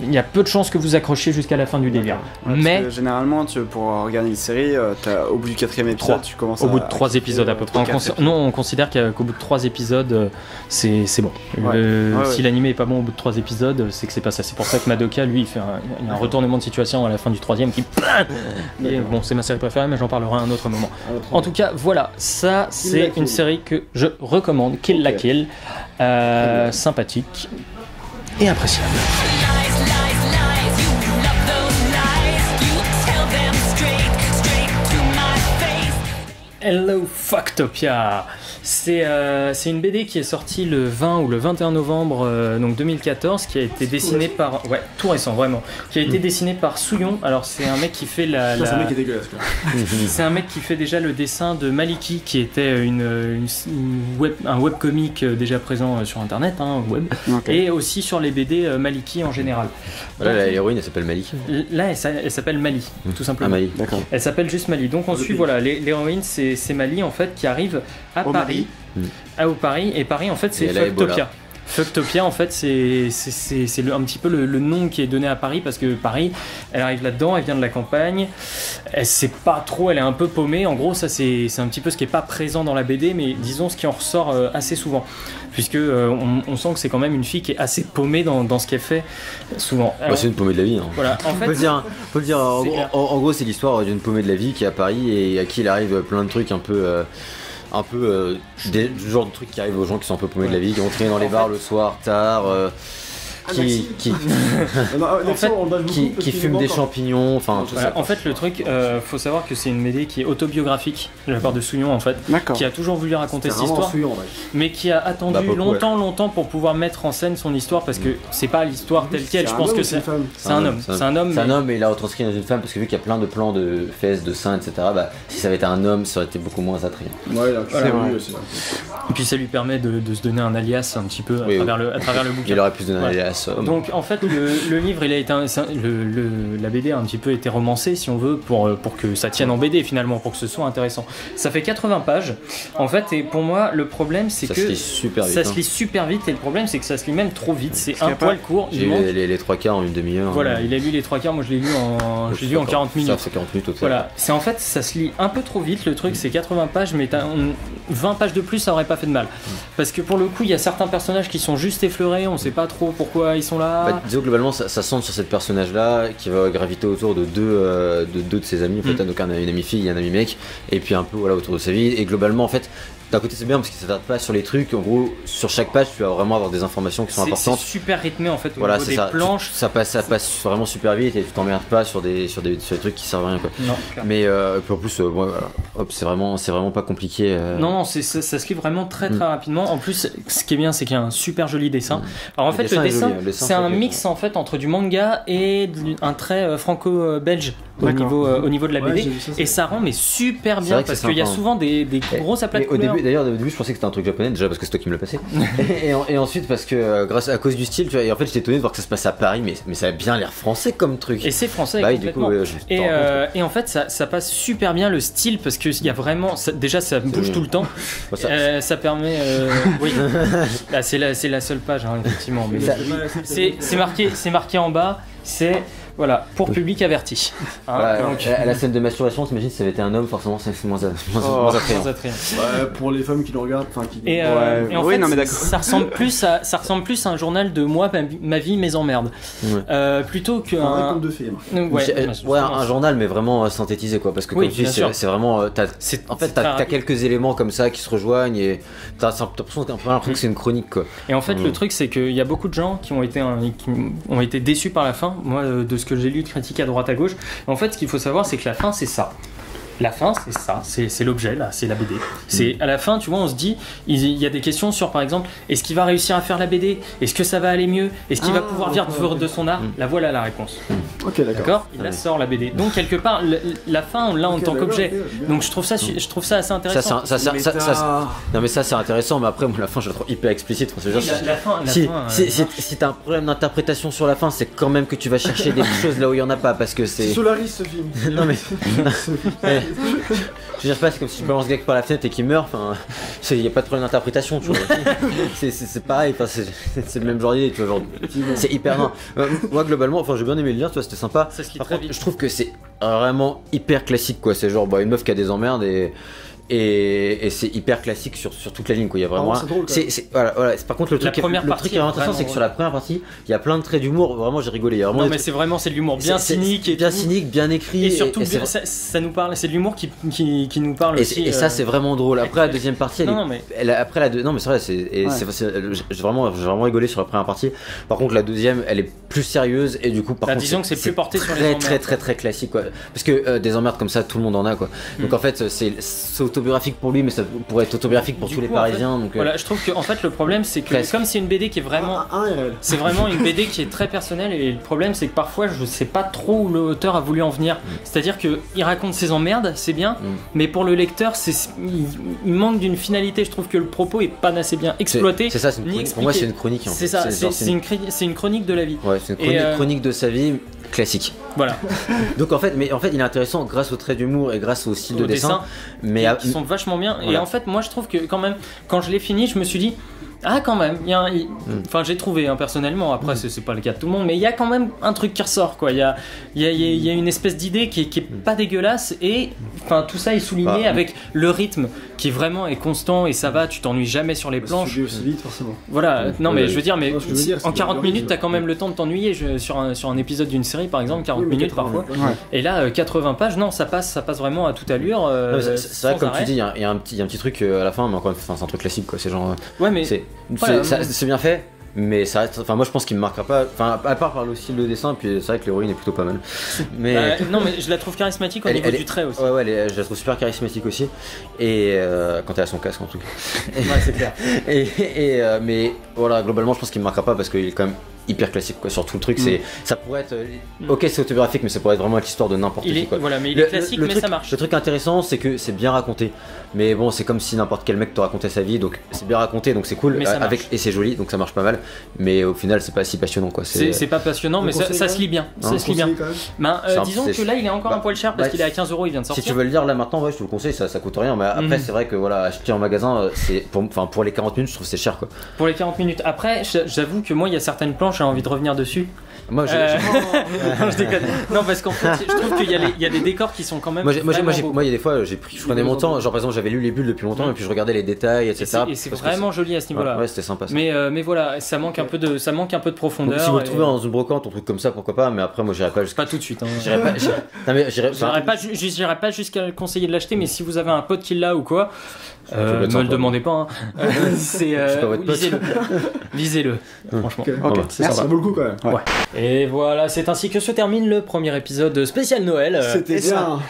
il y a peu de chances que vous accrochiez jusqu'à la fin du délire. Mais
parce que généralement, pour regarder une série, au bout du 4e épisode, tu commences
au bout de 3 épisodes à peu près. On considère qu'au bout de 3 épisodes, c'est bon. Si l'animé est pas bon au bout de 3 épisodes, c'est que c'est pas ça. C'est pour ça que Madoka, lui, il y a un retournement de situation à la fin du 3e qui. Et bon, c'est ma série préférée, mais j'en parlerai à un autre moment. En tout cas, voilà, ça c'est une série que je recommande. Kill la Kill, sympathique et appréciable. Hello Fucktopia. C'est une BD qui est sortie le 20 ou le 21 novembre donc 2014, qui a été dessinée par... Ouais, tout récent, vraiment. Qui a été dessiné par Souillon. Alors c'est un mec qui fait
C'est un mec qui est dégueulasse, quoi.
C'est un mec qui fait déjà le dessin de Maliki, qui était un webcomic déjà présent sur internet, web, et aussi sur les BD Maliki en général.
Là, l'héroïne elle s'appelle Maliki.
Là elle s'appelle Mali, tout simplement.
Mali, d'accord.
Elle s'appelle juste Mali. Donc on suit, voilà, l'héroïne c'est Mali en fait, qui arrive à Paris. Au Paris, et Paris en fait c'est Fucktopia. Fucktopia en fait c'est un petit peu le nom qui est donné à Paris, parce que Paris, elle arrive là-dedans, elle vient de la campagne, elle sait pas trop, elle est un peu paumée. En gros ça c'est un petit peu ce qui est pas présent dans la BD, mais disons ce qui en ressort assez souvent, puisque on sent que c'est quand même une fille qui est assez paumée dans ce qu'elle fait souvent. Alors,
c'est une paumée de la vie.
Voilà, en fait,
faut le dire en gros c'est l'histoire d'une paumée de la vie qui est à Paris et à qui il arrive plein de trucs un peu des genre de trucs qui arrivent aux gens qui sont un peu paumés de la vie, qui vont traîner dans les bars le soir tard, qui fument des champignons, enfin tout ça.
En fait le truc, faut savoir que c'est une BD qui est autobiographique de la part de Souillon en fait, qui a toujours voulu raconter cette histoire, mais qui a attendu longtemps pour pouvoir mettre en scène son histoire, parce que c'est pas l'histoire telle quelle. Je pense que c'est un homme. C'est un homme,
mais il a retranscrit dans une femme, parce que vu qu'il y a plein de plans de fesses, de seins, etc. Si ça avait été un homme, ça aurait été beaucoup moins attrayant.
Et puis ça lui permet de se donner un alias un petit peu à travers le bouquin.
Il aurait pu se donner un alias.
Donc en fait le livre, il a été la BD a un petit peu été romancée, si on veut, pour que ça tienne en BD finalement, pour que ce soit intéressant. Ça fait 80 pages en fait, et pour moi le problème c'est que
ça se lit super vite,
et le problème c'est que ça se lit même trop vite, c'est un poil court.
J'ai lu les 3 quarts en une demi-heure.
Voilà, il a lu les 3 quarts, moi je l'ai lu en 40 minutes.
Ça fait 40 minutes au total.
Voilà, c'est en fait ça se lit un peu trop vite, le truc c'est 80 pages, mais 20 pages de plus ça aurait pas fait de mal, parce que pour le coup il y a certains personnages qui sont juste effleurés, on sait pas trop pourquoi ils sont là.
Disons globalement ça centre sur cette personnage là qui va graviter autour de deux de ses amis en fait, donc une amie fille et un ami mec, et puis un peu autour de sa vie, et globalement en fait d'un côté c'est bien parce qu'il s'attarde pas sur les trucs, en gros sur chaque page tu vas vraiment avoir des informations qui sont importantes.
C'est super rythmé en fait au niveau des planches.
Ça passe vraiment super vite et tu t'emmerdes pas sur des trucs qui servent à rien quoi.
Non,
mais puis en plus c'est vraiment pas compliqué.
Non, ça se lit vraiment très rapidement. En plus ce qui est bien c'est qu'il y a un super joli dessin. Alors en fait le dessin c'est un mix en fait entre du manga et un trait franco-belge au niveau de la BD, et ça rend super bien, parce qu'il y a souvent des gros aplats de couleurs.
D'ailleurs au début je pensais que c'était un truc japonais, déjà parce que c'est toi qui me l'as passé, et ensuite parce que à cause du style, tu vois, et en fait j'étais étonné de voir que ça se passe à Paris, mais ça a bien l'air français comme truc.
Et c'est français complètement. Du coup, et en fait ça passe super bien le style, parce qu'il y a vraiment déjà ça bouge tout le temps. Ça permet oui. Là, c'est la seule page effectivement, mais c'est marqué en bas, c'est voilà, pour public averti.
Donc, la scène de masturbation, t'imagines si ça avait été un homme, forcément c'est moins attrayant.
Pour les femmes qui le regardent,
et en fait, ça ressemble plus à un journal de moi, ma vie, mes emmerdes. Plutôt qu'un
conte de fées.
Un journal, mais vraiment synthétisé quoi, parce que comme tu dis, c'est vraiment t'as quelques éléments comme ça qui se rejoignent, et t'as l'impression que c'est une chronique quoi.
Et en fait le truc c'est qu'il y a beaucoup de gens qui ont été déçus par la fin. Moi de ce que j'ai lu de critiques à droite à gauche, en fait ce qu'il faut savoir c'est que la fin c'est ça. La fin, c'est ça, c'est l'objet, là, c'est la BD. C'est à la fin, tu vois, on se dit, il y a des questions sur, par exemple, est-ce qu'il va réussir à faire la BD ? Est-ce que ça va aller mieux ? Est-ce qu'il va pouvoir vivre de son art ? Là, voilà la réponse.
Ok, d'accord.
Il la sort la BD. Donc quelque part, la fin, on l'a en tant qu'objet. Donc je trouve ça assez intéressant.
Non mais ça c'est intéressant, mais après moi la fin je la trouve hyper explicite. Si t'as un problème d'interprétation sur la fin, c'est quand même que tu vas chercher des choses là où il y en a pas, parce que c'est
Solaris ce film.
Non mais je veux dire pas, c'est comme si je balance le gars par la fenêtre et qu'il meurt, enfin il n'y a pas de problème d'interprétation, tu vois. c'est pareil, c'est le même genre d'idée, tu vois, genre, c'est hyper moi globalement, enfin j'ai bien aimé le lire, tu vois, c'était sympa. Par contre je trouve que c'est vraiment hyper classique quoi, c'est genre une meuf qui a des emmerdes et c'est hyper classique sur toute la ligne, quoi. Il y a vraiment. Voilà. Par contre, le truc qui est vraiment intéressant, c'est que sur la première partie, il y a plein de traits d'humour. Vraiment, j'ai rigolé.
Non, mais c'est de l'humour bien cynique,
bien écrit,
et surtout ça nous parle. C'est de l'humour qui nous parle aussi.
Et ça, c'est vraiment drôle. Après la deuxième partie, non mais c'est vrai, j'ai vraiment rigolé sur la première partie. Par contre, la deuxième, elle est plus sérieuse et du coup, par contre,
disons que c'est plus porté sur les
emmerdes. Très classique, quoi. Parce que des emmerdes comme ça, tout le monde en a, quoi. Donc en fait, c'est autobiographique pour lui, mais ça pourrait être autobiographique pour tous les Parisiens. Donc
voilà, je trouve que en fait le problème c'est que comme c'est une BD qui est vraiment, c'est vraiment une BD qui est très personnelle, et le problème c'est que parfois je sais pas trop où l'auteur a voulu en venir. C'est-à-dire que il raconte ses emmerdes, c'est bien, mais pour le lecteur, il manque d'une finalité. Je trouve que le propos est pas assez bien exploité.
C'est ça, pour moi c'est une chronique.
C'est ça, c'est une chronique de la vie.
Ouais, c'est une chronique de sa vie. Classique.
Voilà.
Donc en fait, il est intéressant grâce au trait d'humour et grâce au style de dessin, mais
qui sont vachement bien. Voilà. Et en fait, moi je trouve que quand même, quand je l'ai fini, je me suis dit, quand même, enfin j'ai trouvé personnellement, après c'est pas le cas de tout le monde, mais il y a quand même un truc qui ressort, quoi. Il y a une espèce d'idée qui est pas dégueulasse, et enfin tout ça est souligné avec le rythme qui vraiment est constant, et ça va, tu t'ennuies jamais sur les planches.
Aussi vite, forcément.
Voilà, mais je veux dire, en 40 minutes t'as quand même le temps de t'ennuyer sur un épisode d'une série, par exemple, 40 minutes parfois. Et là 80 pages, non, ça passe vraiment à toute allure.
C'est vrai, comme tu dis, il y a un petit truc à la fin, mais encore une fois, c'est un truc classique, quoi. C'est genre c'est bien fait, mais ça reste. Enfin, moi je pense qu'il me marquera pas. Enfin, à part par le style de dessin, puis c'est vrai que l'héroïne est plutôt pas mal. Mais
non, mais je la trouve charismatique au niveau du trait aussi.
Ouais, je la trouve super charismatique aussi. Et quand elle a son casque en tout cas.
Ouais, c'est clair.
Mais voilà, globalement, je pense qu'il me marquera pas parce qu'il est quand même hyper classique, quoi. Sur tout le truc, ça pourrait être ok, c'est autobiographique, mais ça pourrait être vraiment l'histoire de n'importe qui, quoi.
Voilà, mais il est classique, mais ça marche.
Le truc intéressant, c'est que c'est bien raconté, mais bon, c'est comme si n'importe quel mec te racontait sa vie, donc c'est bien raconté, donc c'est cool, et c'est joli, donc ça marche pas mal, mais au final c'est pas si passionnant, quoi.
C'est pas passionnant, mais ça se lit bien. Ça se lit bien. Disons que là il est encore un poil cher parce qu'il est à 15€, il vient de sortir.
Si tu veux le lire là maintenant, je te le conseille, ça coûte rien, mais après c'est vrai que voilà, acheter en magasin, c'est pour les 40 minutes, je trouve c'est cher, quoi.
Pour les 40 minutes. Après, j'avoue que moi il y a certaines planches, j'ai envie de revenir dessus.
Moi
je déconne. Non, parce qu'en fait je trouve qu'il y a des décors qui sont quand même
moi il y a des fois je prenais mon temps, genre par exemple j'avais lu les bulles depuis longtemps et puis je regardais les détails, etc.
Et c'est vraiment joli à ce niveau là.
Ouais, c'était sympa ça.
Mais voilà, ça manque un peu de profondeur.
Donc, si vous le trouvez dans une brocante ou un truc comme ça, pourquoi pas, mais après moi j'irai pas jusqu'à...
Pas tout de suite,
j'irai
pas jusqu'à le conseiller de l'acheter, mais si vous avez un pote qui l'a ou quoi, ne le demandez pas, lisez-le, franchement.
Ça vaut le coup quand même.
Ouais. Et voilà, c'est ainsi que se termine le premier épisode spécial Noël.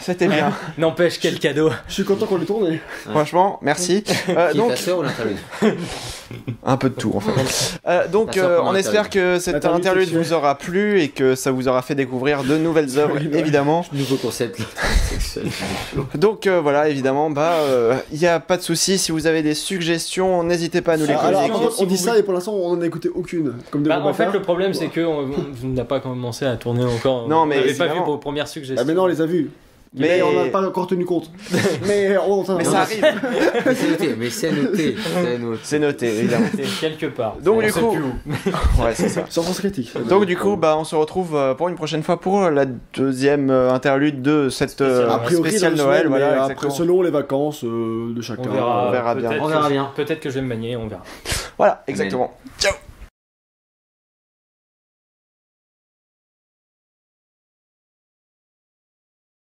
C'était bien.
N'empêche, quel cadeau.
Je suis content qu'on l'ait tourné.
Franchement, merci.
Donc, ta sœur ou l'interlude?
Un peu de tout en fait. Donc on espère que cette interlude vous aura plu et que ça vous aura fait découvrir de nouvelles œuvres, évidemment.
Nouveau concept.
Donc voilà, évidemment, il n'y a pas de souci. Si vous avez des suggestions, n'hésitez pas à nous les communiquer.
Alors, on dit ça et pour l'instant on n'en a écouté aucune.
En fait, le problème c'est que on n'a pas commencé à tourner encore.
Non, mais
on n'avait pas vu vos premières suggestions.
Mais non, on les a vues. Mais on n'a pas encore tenu compte. mais ça arrive.
C'est noté, évidemment.
C'est quelque part.
Donc du coup, ouais, c'est ça.
Sur France Critique.
Donc du coup, on se retrouve pour une prochaine fois pour la deuxième interlude de cette spéciale Noël. Voilà,
après, selon les vacances de chacun.
On verra bien.
Peut-être que je vais me manier, on verra.
Voilà, exactement. Ciao.